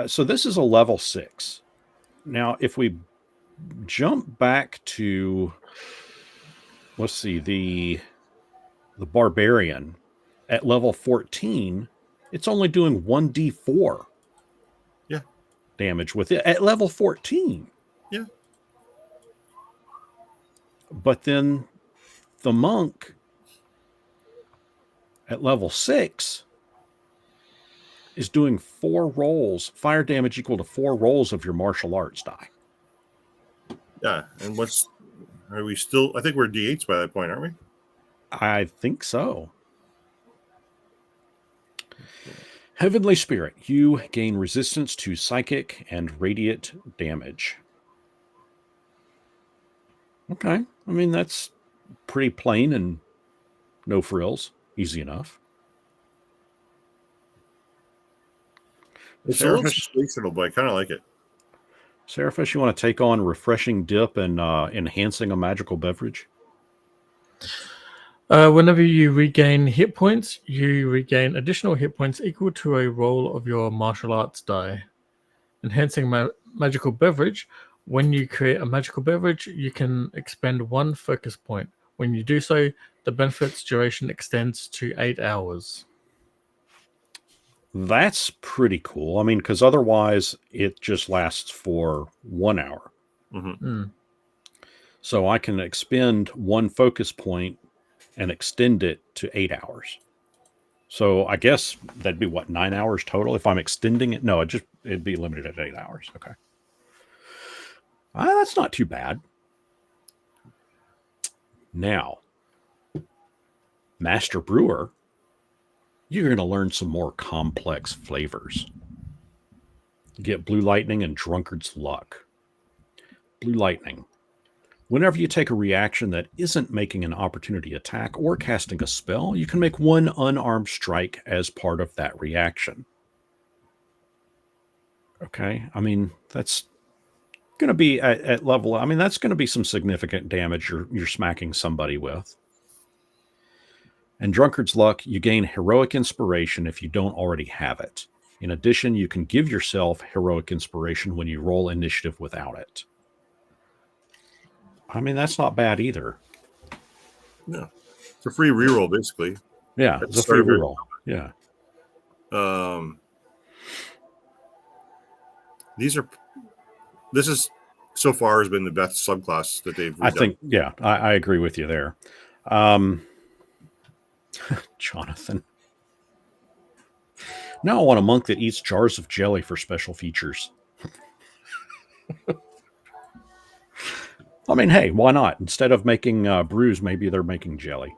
So this is a level 6. Now, if we jump back to, let's see, the barbarian at level 14, it's only doing 1d4 damage with it at level 14. Yeah. But then the monk at level 6 is doing 4 rolls, fire damage equal to 4 rolls of your martial arts die. Yeah, and are we still? I think we're D8s by that point, aren't we? I think so. Heavenly Spirit, you gain resistance to psychic and radiant damage. Okay, I mean, that's pretty plain and no frills. Easy enough. It's a little situational, but I kind of like it. Seraphis, you want to take on refreshing dip and enhancing a magical beverage? Whenever you regain hit points, you regain additional hit points equal to a roll of your martial arts die. Enhancing magical beverage. When you create a magical beverage, you can expend 1 focus point. When you do so, the benefit's duration extends to 8 hours. That's pretty cool. I mean, because otherwise it just lasts for 1 hour. So I can expend 1 focus point and extend it to 8 hours. So I guess that'd be 9 hours total if I'm extending it? No, it'd be limited at 8 hours. Okay. That's not too bad. Now, Master Brewer, you're going to learn some more complex flavors. Get Blue Lightning and Drunkard's Luck. Blue Lightning. Whenever you take a reaction that isn't making an opportunity attack or casting a spell, you can make 1 unarmed strike as part of that reaction. Okay, I mean, that's going to be at level. I mean, that's going to be some significant damage you're smacking somebody with. And Drunkard's Luck, you gain heroic inspiration if you don't already have it. In addition, you can give yourself heroic inspiration when you roll initiative without it. I mean, that's not bad either. Yeah. It's a free reroll, basically. Yeah, it's a free reroll. Yeah. This is so far has been the best subclass that they've redone. I think, yeah, I agree with you there. Jonathan. Now I want a monk that eats jars of jelly for special features. I mean, hey, why not? Instead of making brews, maybe they're making jelly.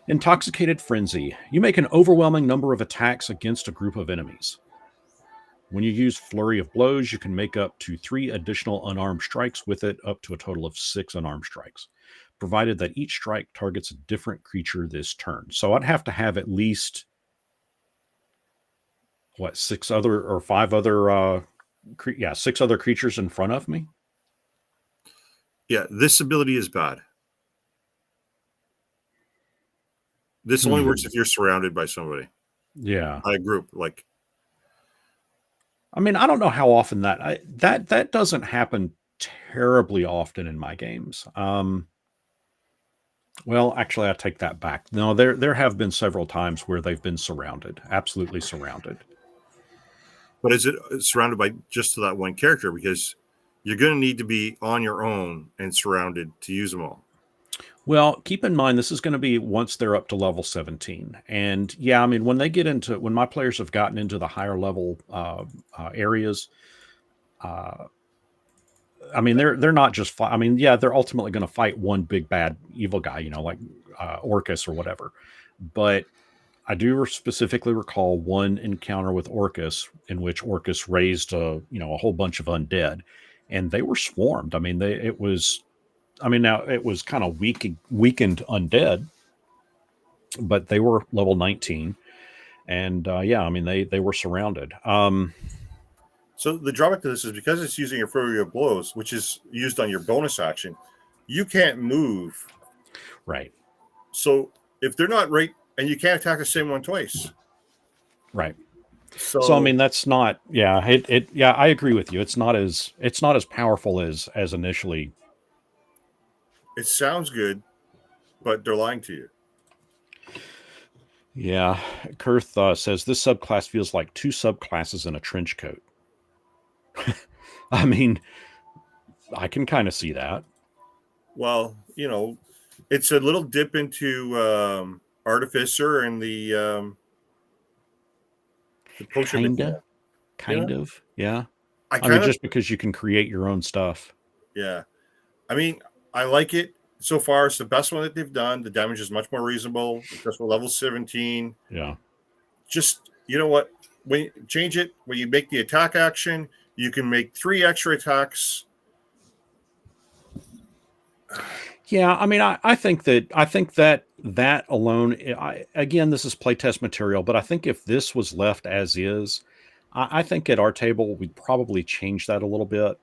Intoxicated Frenzy. You make an overwhelming number of attacks against a group of enemies. When you use Flurry of Blows, you can make up to 3 additional unarmed strikes with it, up to a total of 6 unarmed strikes, provided that each strike targets a different creature this turn. So I'd have to have at least, 6 other or 5 other, 6 other creatures in front of me? Yeah, this ability is bad. This only works if you're surrounded by somebody. Yeah. By a group. Like, I mean, I don't know how often that doesn't happen terribly often in my games. Well, actually, I take that back. No, there have been several times where they've been surrounded, absolutely surrounded. But is it surrounded by just that one character? Because you're going to need to be on your own and surrounded to use them all. Well, keep in mind, this is going to be once they're up to level 17. And yeah, I mean, when my players have gotten into the higher level areas, I mean, they're not just, I mean, yeah, they're ultimately going to fight one big bad evil guy, like Orcus or whatever. But I do specifically recall one encounter with Orcus in which Orcus raised a whole bunch of undead, and they were swarmed. I mean, now it was kind of weakened undead, but they were level 19, and I mean they were surrounded. So the drawback to this is because it's using your flurry of blows, which is used on your bonus action, you can't move. Right. So if they're not right, and you can't attack the same one twice. Right. So I mean that's not. Yeah. I agree with you. It's not as powerful as initially. It sounds good, but they're lying to you. Yeah. Kurth says this subclass feels like 2 subclasses in a trench coat. I mean, I can kind of see that. Well, it's a little dip into Artificer and the potion. Kind of. Yeah. I mean, just because you can create your own stuff. Yeah. I mean, I like it so far. It's the best one that they've done. The damage is much more reasonable. It's for level 17. Yeah. Just, you know what? When you change it, when you make the attack action, you can make 3 extra attacks. Yeah, I mean, I think that alone. Again, this is playtest material, but I think if this was left as is, I think at our table we'd probably change that a little bit.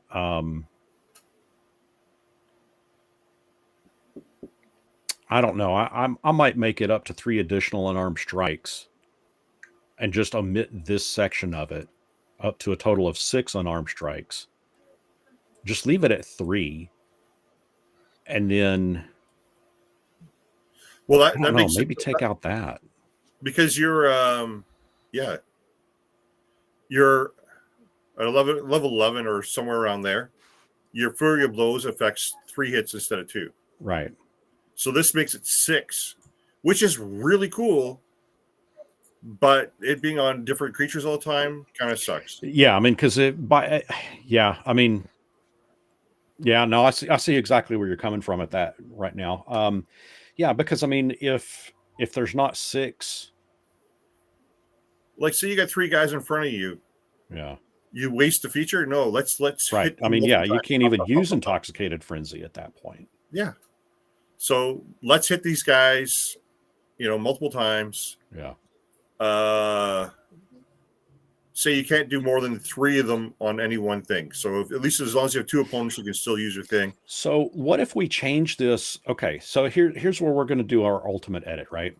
I don't know. I might make it up to 3 additional unarmed strikes, and just omit this section of it, up to a total of 6 unarmed strikes. Just leave it at 3, and then. Well, that makes maybe take out that, because you're you're at level 11 or somewhere around there. Your flurry of blows affects 3 hits instead of 2. Right. So this makes it 6, which is really cool. But it being on different creatures all the time kind of sucks. Yeah, I mean, because I mean, yeah, no, I see exactly where you're coming from at that right now. Yeah, because I mean, if there's not 6, like, say you got 3 guys in front of you, yeah, you waste the feature. No, let's right. I mean, yeah, you can't even use Intoxicated Frenzy at that point. Yeah, so let's hit these guys, multiple times. Yeah. Say you can't do more than 3 of them on any one thing. So at least as long as you have 2 opponents, you can still use your thing. So what if we change this? Okay, so here's where we're going to do our ultimate edit, right?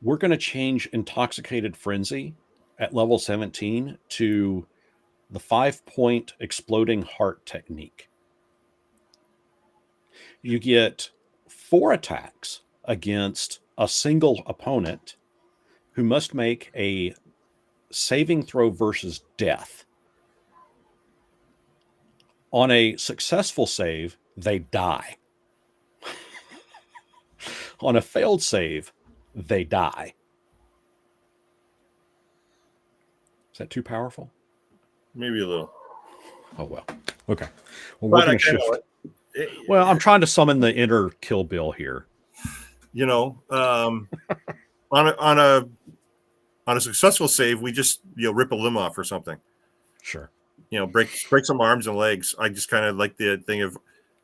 We're going to change Intoxicated Frenzy at level 17 to the 5-point exploding heart technique. You get 4 attacks against a single opponent who must make a saving throw versus death. On a successful save, they die. On a failed save, they die. Is that too powerful? Maybe a little. Oh, well. Okay. Well, we're But I going to kind shift. of, Well, I'm trying to summon the inner Kill Bill here. you know, on a successful save, we just rip a limb off or something. Sure. Break some arms and legs. I just kind of like the thing of,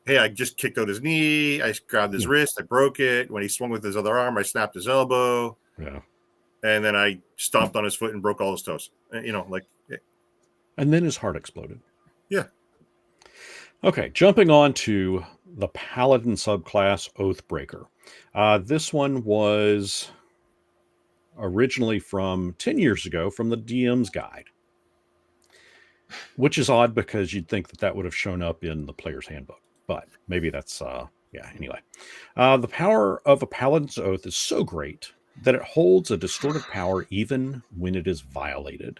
hey, I just kicked out his knee. I grabbed his wrist. I broke it. When he swung with his other arm, I snapped his elbow. Yeah. And then I stomped on his foot and broke all his toes. And then his heart exploded. Yeah. Okay, jumping on to the Paladin subclass Oathbreaker. This one was originally from 10 years ago from the DM's guide, which is odd because you'd think that would have shown up in the player's handbook, but maybe that's, anyway. The power of a Paladin's Oath is so great that it holds a distorted power even when it is violated.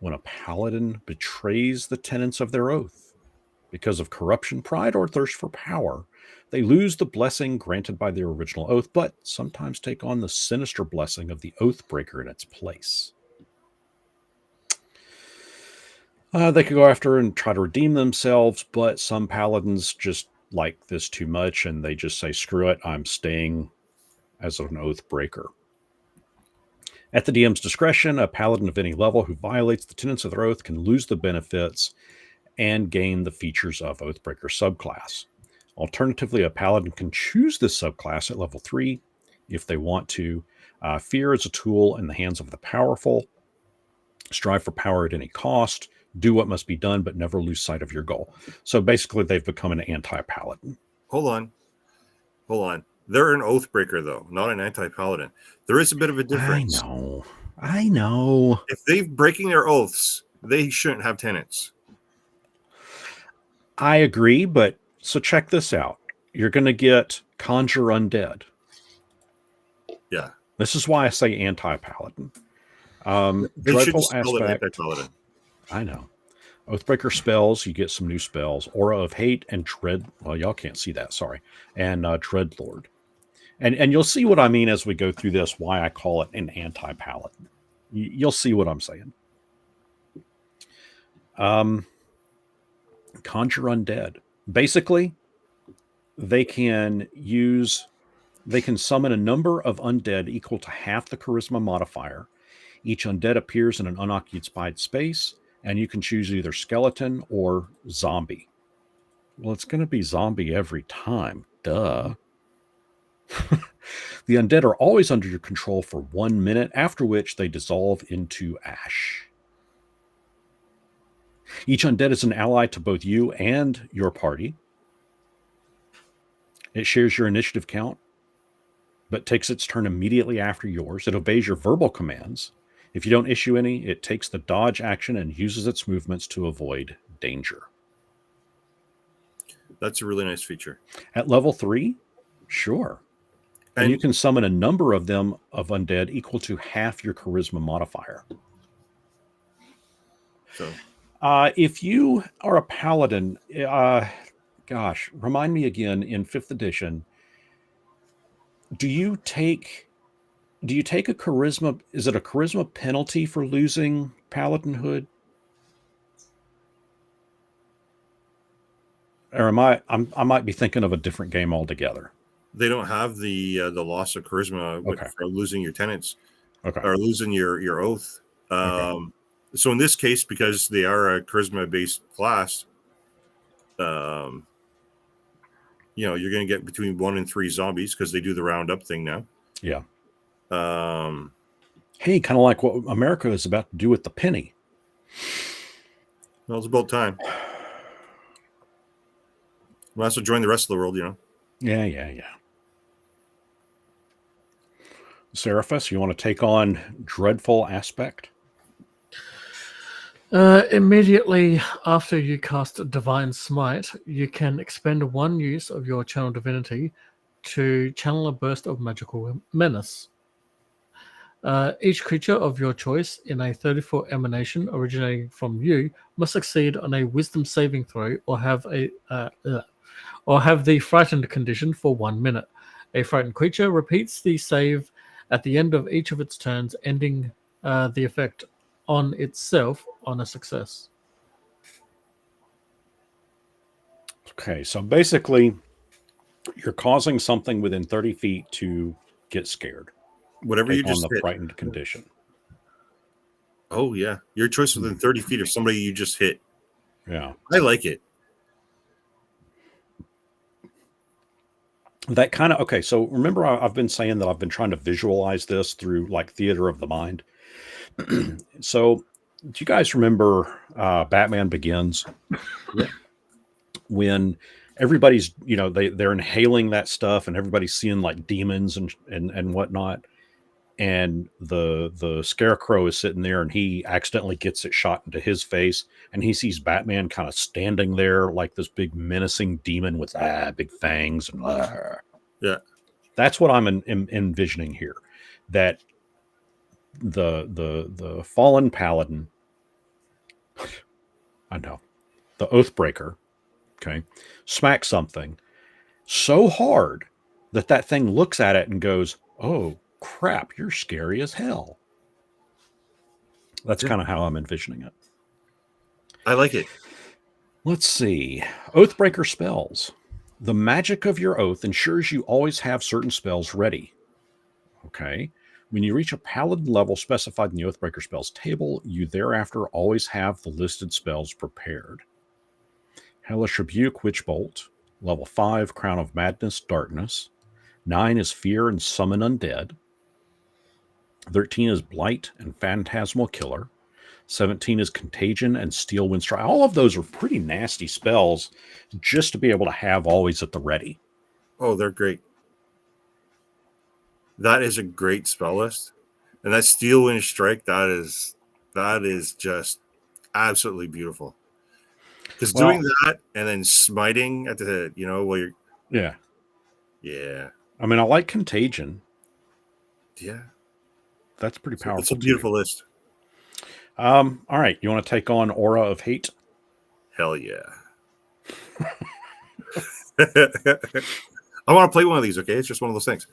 When a Paladin betrays the tenets of their oath because of corruption, pride, or thirst for power, they lose the blessing granted by their original oath, but sometimes take on the sinister blessing of the Oathbreaker in its place. They could go after and try to redeem themselves, but some Paladins just like this too much, and they just say, screw it, I'm staying as an Oathbreaker. At the DM's discretion, a Paladin of any level who violates the tenets of their oath can lose the benefits and gain the features of Oathbreaker subclass. Alternatively, a Paladin can choose this subclass at level 3 if they want to. Fear is a tool in the hands of the powerful. Strive for power at any cost. Do what must be done, but never lose sight of your goal. So basically, they've become an anti-Paladin. Hold on. They're an Oathbreaker, though, not an anti-Paladin. There is a bit of a difference. I know. If they're breaking their oaths, they shouldn't have tenets. I agree, but so check this out. You're going to get Conjure Undead. Yeah. This is why I say anti-Paladin. They should just spell it anti-Paladin. I know. Oathbreaker spells, you get some new spells. Aura of Hate and Dread. Well, y'all can't see that, sorry. And Dreadlord. And you'll see what I mean as we go through this, why I call it an anti-Paladin. You'll see what I'm saying. Conjure Undead. Basically, they can summon a number of undead equal to half the charisma modifier. Each undead appears in an unoccupied space, and you can choose either skeleton or zombie. Well, it's going to be zombie every time. Duh. The undead are always under your control for 1 minute, after which they dissolve into ash. Each undead is an ally to both you and your party. It shares your initiative count, but takes its turn immediately after yours. It obeys your verbal commands. If you don't issue any, it takes the dodge action and uses its movements to avoid danger. That's a really nice feature. At level 3, sure. And you can summon a number of them of undead equal to half your charisma modifier. So, if you are a paladin, remind me again, in 5th edition, do you take a charisma? Is it a charisma penalty for losing paladinhood? Or I might be thinking of a different game altogether. They don't have the loss of charisma for losing your tenets, or losing your oath. So in this case, because they are a charisma-based class, you're going to get between 1 and 3 zombies because they do the roundup thing now. Yeah. Hey, kind of like what America is about to do with the penny. Well, it's about time. We'll also join the rest of the world, Yeah. Seraphis, you want to take on Dreadful Aspect? Immediately after you cast Divine Smite, you can expend 1 use of your Channel Divinity to channel a burst of magical menace. Each creature of your choice in a 30-foot emanation originating from you must succeed on a Wisdom saving throw or have the frightened condition for 1 minute. A frightened creature repeats the save at the end of each of its turns, ending the effect on itself on a success. Okay, so basically, you're causing something within 30 feet to get scared. Whatever you Take on just the hit. frightened condition. Oh yeah, your choice within 30 feet of somebody you just hit. Yeah. I like it. That kind of, okay, so remember I've been saying that I've been trying to visualize this through like theater of the mind. So do you guys remember Batman Begins? Yeah. When everybody's, they're inhaling that stuff and everybody's seeing like demons and whatnot. And the scarecrow is sitting there and he accidentally gets it shot into his face and he sees Batman kind of standing there like this big menacing demon with big fangs and Yeah. that's what I'm envisioning here, that the fallen paladin, I know, the Oathbreaker, okay, smacks something so hard that thing looks at it and goes, oh crap, you're scary as hell. That's kind of how I'm envisioning it. I like it. Let's see. Oathbreaker spells. The magic of your oath ensures you always have certain spells ready. Okay. When you reach a paladin level specified in the Oathbreaker spells table, you thereafter always have the listed spells prepared. Hellish Rebuke, Witch Bolt. Level 5, Crown of Madness, Darkness. 9 is Fear and Summon Undead. 13 is Blight and Phantasmal Killer. 17 is Contagion and Steel Wind Strike. All of those are pretty nasty spells just to be able to have always at the ready. Oh, they're great. That is a great spell list. And that Steel Wind Strike, that is just absolutely beautiful. Because doing that and then smiting at the, while you're... Yeah. Yeah. I mean, I like Contagion. Yeah. That's pretty powerful. It's a beautiful list. All right. You want to take on Aura of Hate? Hell yeah. I want to play one of these, okay? It's just one of those things.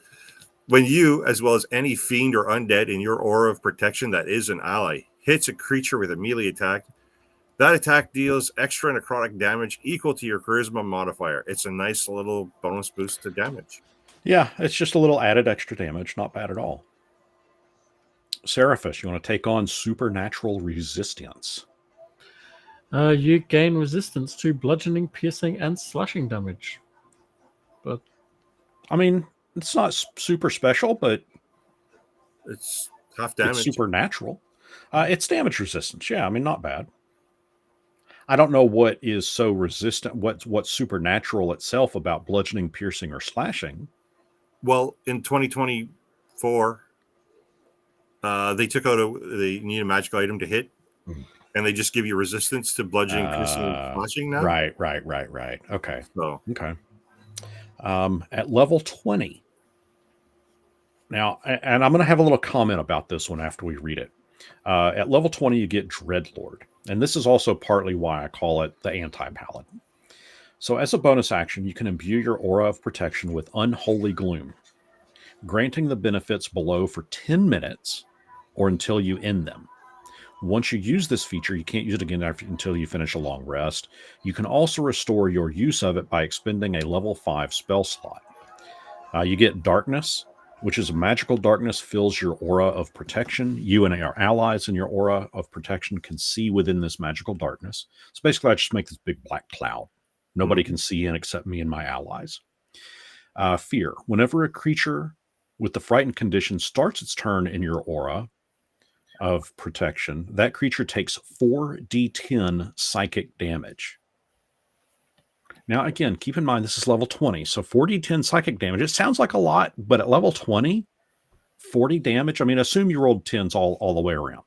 When you, as well as any fiend or undead in your aura of protection that is an ally, hits a creature with a melee attack, that attack deals extra necrotic damage equal to your charisma modifier. It's a nice little bonus boost to damage. Yeah, it's just a little added extra damage. Not bad at all. Seraphis, you want to take on Supernatural Resistance? You gain resistance to bludgeoning, piercing, and slashing damage. But I mean, it's not super special, but it's half damage. It's supernatural. It's damage resistance. Yeah, I mean, not bad. I don't know what is so resistant. What's supernatural itself about bludgeoning, piercing, or slashing? Well, in 2024, they took out they need a magic item to hit, and they just give you resistance to bludgeoning, piercing, and slashing now. Right. Okay. So okay. At level 20. Now, and I'm going to have a little comment about this one after we read it. At level 20, you get Dreadlord. And this is also partly why I call it the anti-paladin. So as a bonus action, you can imbue your aura of protection with Unholy Gloom, granting the benefits below for 10 minutes or until you end them. Once you use this feature, you can't use it again until you finish a long rest. You can also restore your use of it by expending a level 5 spell slot. You get Darkness, which is a magical darkness fills your aura of protection. You and our allies in your aura of protection can see within this magical darkness. So basically, I just make this big black cloud. Nobody can see in except me and my allies. Fear. Whenever a creature with the frightened condition starts its turn in your aura of protection, that creature takes 4d10 psychic damage. Now, again, keep in mind, this is level 20. So 4d10 psychic damage, it sounds like a lot, but at level 20, 40 damage, I mean, assume you rolled 10s all the way around.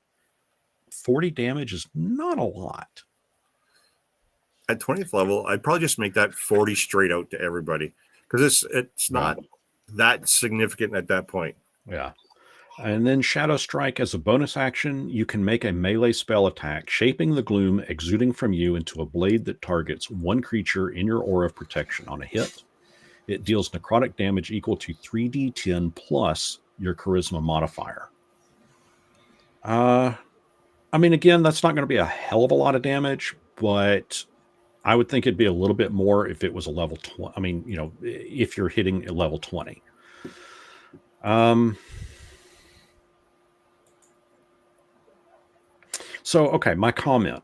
40 damage is not a lot. At 20th level, I'd probably just make that 40 straight out to everybody, because it's not that significant at that point. Yeah. And then Shadow Strike, as a bonus action, you can make a melee spell attack, shaping the gloom exuding from you into a blade that targets one creature in your aura of protection on a hit. It deals necrotic damage equal to 3d10 plus your charisma modifier. I mean, again, that's not going to be a hell of a lot of damage, but I would think it'd be a little bit more if it was a level 20. I mean, if you're hitting a level 20. So, okay, my comment.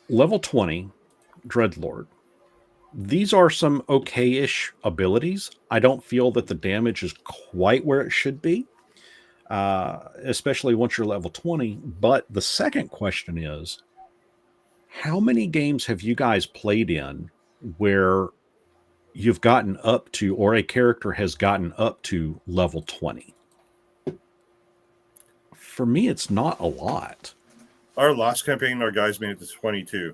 Level 20, Dreadlord. These are some okay-ish abilities. I don't feel that the damage is quite where it should be, especially once you're level 20. But the second question is, how many games have you guys played in where you've gotten up to, or a character has gotten up to level 20? For me, it's not a lot. Our last campaign, our guys made it to 22.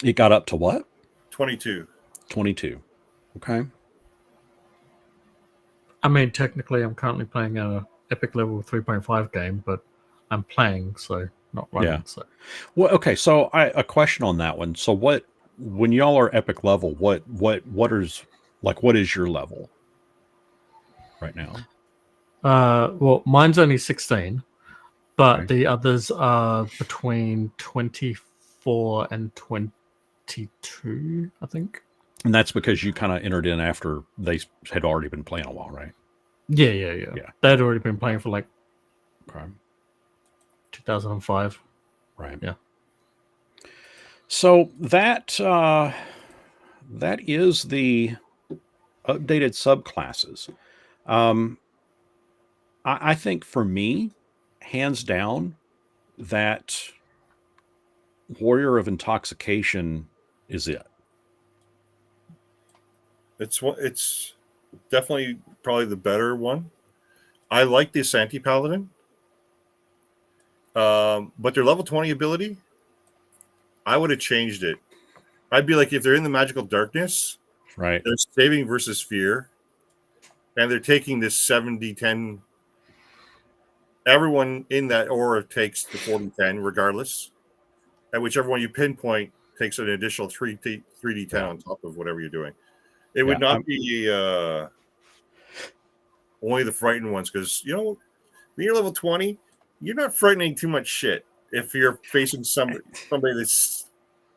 It got up to what? 22. 22. Okay. I mean, technically, I'm currently playing a epic level 3.5 game, but I'm playing, so not running. Yeah. So, well, okay. So, a question on that one. So, when y'all are epic level, what is your level right now? Well, mine's only 16, but Okay. the others are between 24 and 22, I think. And that's because you kind of entered in after they had already been playing a while, right? Yeah. They'd already been playing for like Okay. 2005. Right. Yeah. So that is the updated subclasses. I think for me, hands down, that Warrior of Intoxication is it. It's definitely probably the better one. I like the Santi Paladin, but their level 20 ability, I would have changed it. I'd be like, if they're in the magical darkness, Right. they're saving versus fear, and they're taking this 70-10. Everyone in that aura takes the 40-10 regardless, and whichever one you pinpoint takes an additional 3d10 on top of whatever you're doing. It would not be only the frightened ones, because when you're level 20, you're not frightening too much shit if you're facing somebody that's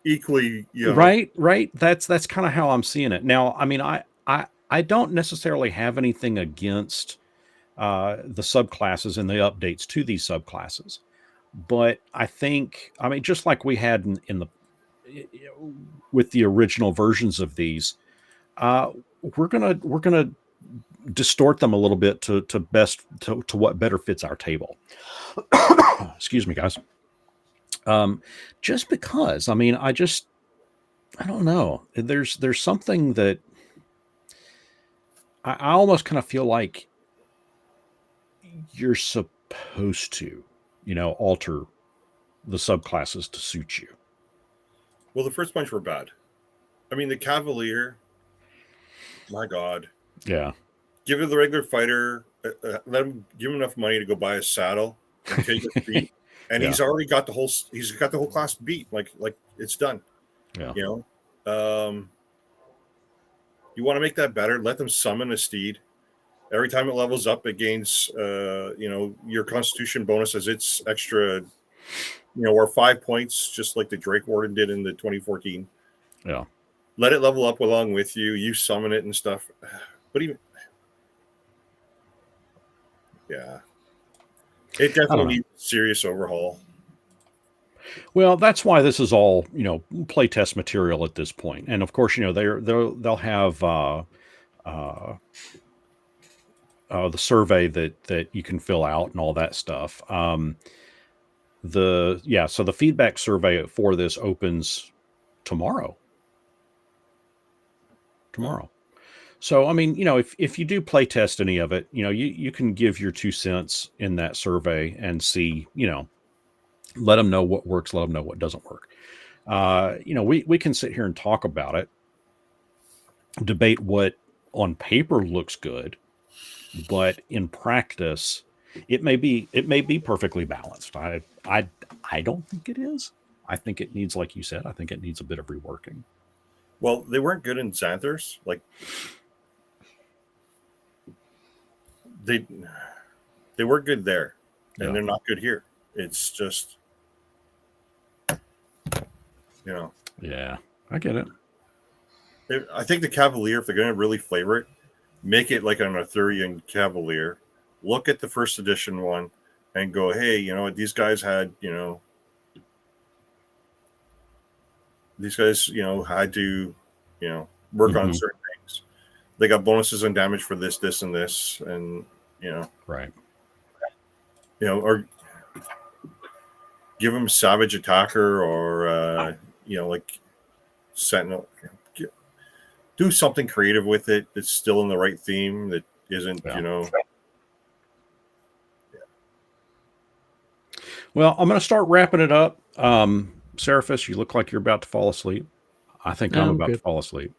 equally Right. That's kind of how I'm seeing it. Now, I mean, I don't necessarily have anything against the subclasses and the updates to these subclasses, but I think, I mean, just like we had in the with the original versions of these, we're gonna distort them a little bit to what better fits our table. Excuse me, guys. Just because, I mean, I don't know. There's something that I almost kind of feel like you're supposed to, alter the subclasses to suit you. Well, the first bunch were bad. I mean, the Cavalier, my God. Yeah. Give it the regular fighter, give him enough money to go buy a saddle and take a beat, and he's already got the whole class beat. Like it's done. Yeah. You want to make that better? Let them summon a steed. Every time it levels up, it gains your Constitution bonus as its extra, or 5 points, just like the Drake Warden did in the 2014. Yeah. Let it level up along with you. You summon it and stuff. But even it definitely needs a serious overhaul. Well, that's why this is all, playtest material at this point. And of course, they'll have the survey that you can fill out and all that stuff. So the feedback survey for this opens tomorrow. So, I mean, if you do play test any of it, you can give your 2 cents in that survey and see, let them know what works, let them know what doesn't work. We can sit here and talk about it, debate what on paper looks good, but in practice, it may be perfectly balanced. I don't think it is. I think it needs, like you said, I think it needs a bit of reworking. Well, they weren't good in Xanthars. Like they were good there, and Yeah. they're not good here. It's just, Yeah, I get it. I think the Cavalier, if they're going to really flavor it, make it like an Arthurian Cavalier. Look at the first edition one and go, hey, you know what? These guys had, had to, work on certain things. They got bonuses and damage for this, this, and this, and Right. Or give them Savage Attacker or like Sentinel. Do something creative with it that's still in the right theme that isn't, Well, I'm going to start wrapping it up. Seraphis, you look like you're about to fall asleep. I think I'm about to fall asleep.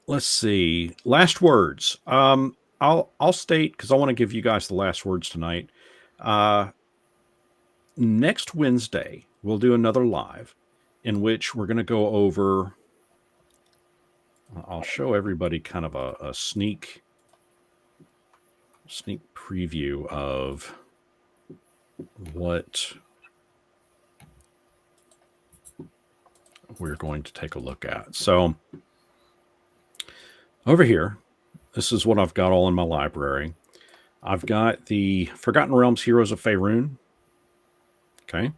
Let's see. Last words. I'll state, because I want to give you guys the last words tonight. Next Wednesday, we'll do another live in which we're going to go over. I'll show everybody kind of a sneak preview of what we're going to take a look at. So over here, this is what I've got all in my library. I've got the Forgotten Realms Heroes of Faerun. Okay.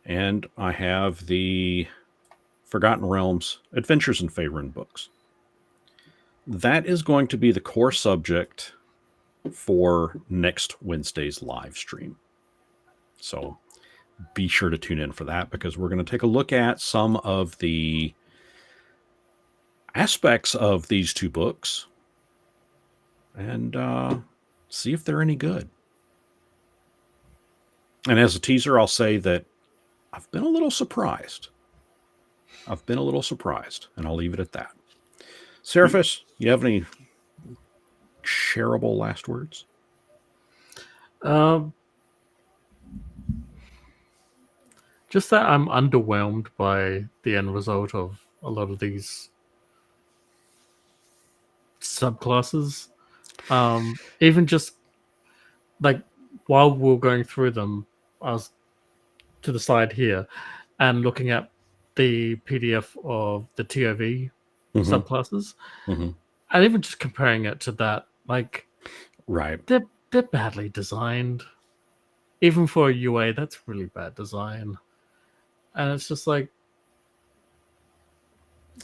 And I have the Forgotten Realms Adventures in Faerun books. That is going to be the core subject for next Wednesday's live stream. So be sure to tune in for that, because we're going to take a look at some of the aspects of these two books and see if they're any good. And as a teaser, I'll say that I've been a little surprised. And I'll leave it at that. Seraphis, you have any shareable last words? Just that I'm underwhelmed by the end result of a lot of these subclasses. Even just like while we're going through them, I was to the side here and looking at the PDF of the TOV subclasses, and even just comparing it to that, like, right, they're badly designed. Even for a UA, that's really bad design, and it's just like,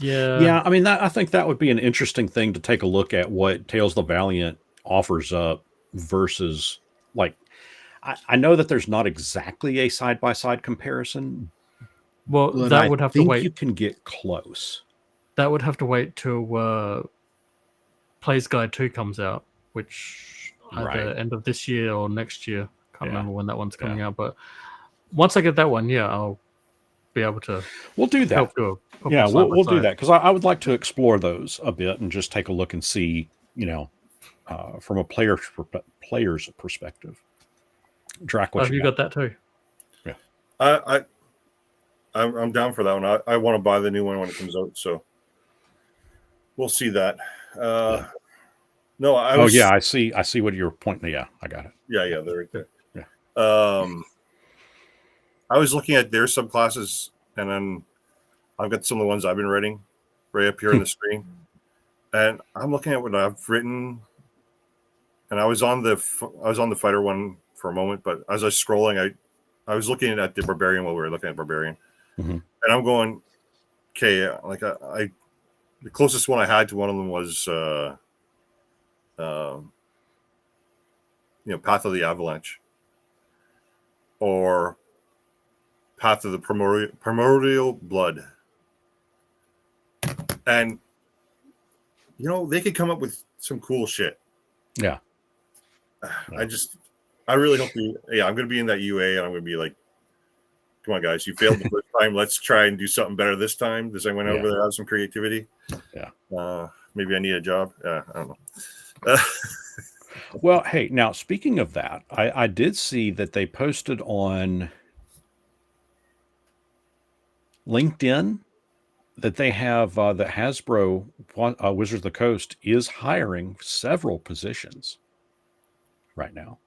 yeah. I mean, I think that would be an interesting thing to take a look at what Tales of the Valiant offers up versus, like, I know that there's not exactly a side-by-side comparison. Well, that would have to wait. You can get close. That would have to wait till Plays Guide 2 comes out, which either end of this year or next year. Can't remember when that one's coming out, but once I get that one, I'll be able to. We'll do that. We'll do that, because I would like to explore those a bit and just take a look and see, from a player's perspective. Drac, what have you got that too? Yeah, I'm down for that one. I want to buy the new one when it comes out, so we'll see that. No, I see what you're pointing. Yeah, I got it. Yeah, they're right there. Yeah. I was looking at their subclasses, and then I've got some of the ones I've been writing right up here on the screen, and I'm looking at what I've written, and I was on the fighter one for a moment, but as I was scrolling, I was looking at the barbarian while we were looking at barbarian, and I'm going, okay, like I the closest one I had to one of them was Path of the Avalanche or Path of the Primordial Blood, and they could come up with some cool shit. Yeah. I really hope I'm going to be in that UA, and I'm going to be like, come on, guys, you failed the first time. Let's try and do something better this time. Does anyone over there have some creativity? Yeah. Maybe I need a job. I don't know. Well, hey, now speaking of that, I did see that they posted on LinkedIn, that they have that Hasbro Wizards of the Coast is hiring several positions right now.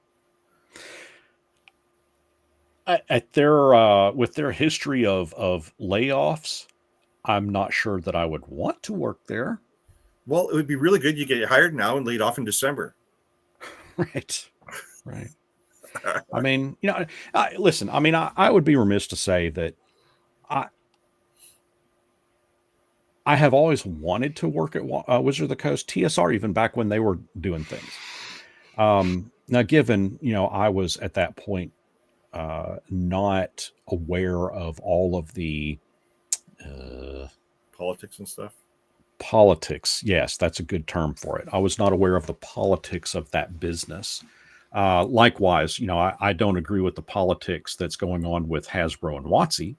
At their with their history of layoffs, I'm not sure that I would want to work there. Well, it would be really good. You get hired now and laid off in December. Right. Right. I mean, listen, I mean, I would be remiss to say that I have always wanted to work at Wizard of the Coast, TSR, even back when they were doing things. Now, given, I was at that point not aware of all of the Politics and stuff. Politics. Yes, that's a good term for it. I was not aware of the politics of that business. Likewise, I don't agree with the politics that's going on with Hasbro and WotC.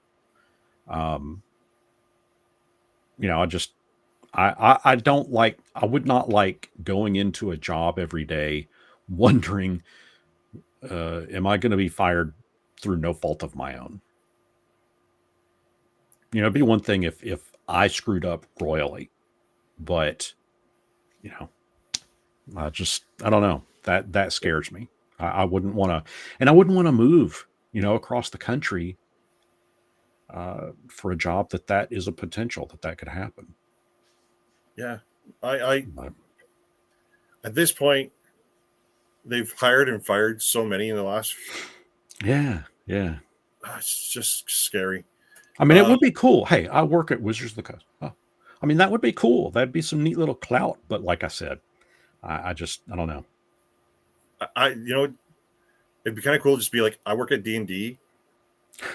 I don't like, I would not like going into a job every day wondering, am I going to be fired through no fault of my own? It'd be one thing if I screwed up royally, but I don't know, that scares me. I wouldn't want to, and I wouldn't want to move, across the country for a job that is a potential that could happen. Yeah, I at this point, they've hired and fired so many in the last. Yeah. It's just scary. I mean, it would be cool. Hey, I work at Wizards of the Coast. Oh, I mean, that would be cool. That'd be some neat little clout. But like I said, I don't know. It'd be kind of cool to just be like, I work at D&D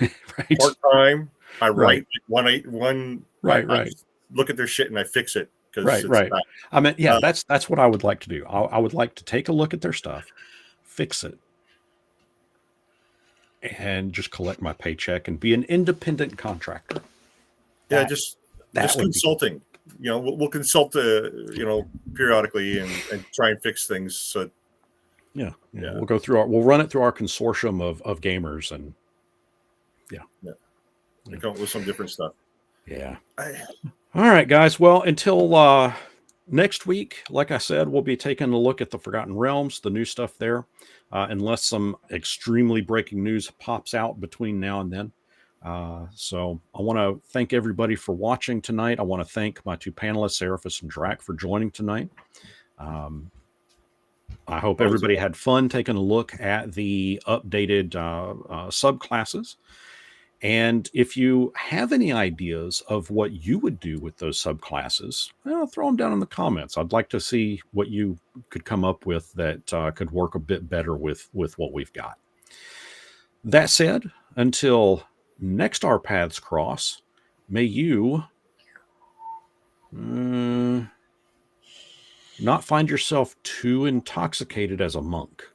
Right. part time. I write Right. one. Right. I look at their shit and I fix it. Right. I mean, yeah, that's what I would like to do. I would like to take a look at their stuff, fix it, and just collect my paycheck and be an independent contractor. Yeah, just consulting. We'll consult periodically and try and fix things. So yeah. We'll run it through our consortium of gamers, and we come up with some different stuff. Yeah. All right, guys. Well, until next week, like I said, we'll be taking a look at the Forgotten Realms, the new stuff there, unless some extremely breaking news pops out between now and then. So I want to thank everybody for watching tonight. I want to thank my two panelists, Seraphis and Drac, for joining tonight. I hope everybody had fun taking a look at the updated subclasses. And if you have any ideas of what you would do with those subclasses, throw them down in the comments. I'd like to see what you could come up with that could work a bit better with what we've got. That said, until next our paths cross, may you not find yourself too intoxicated as a monk.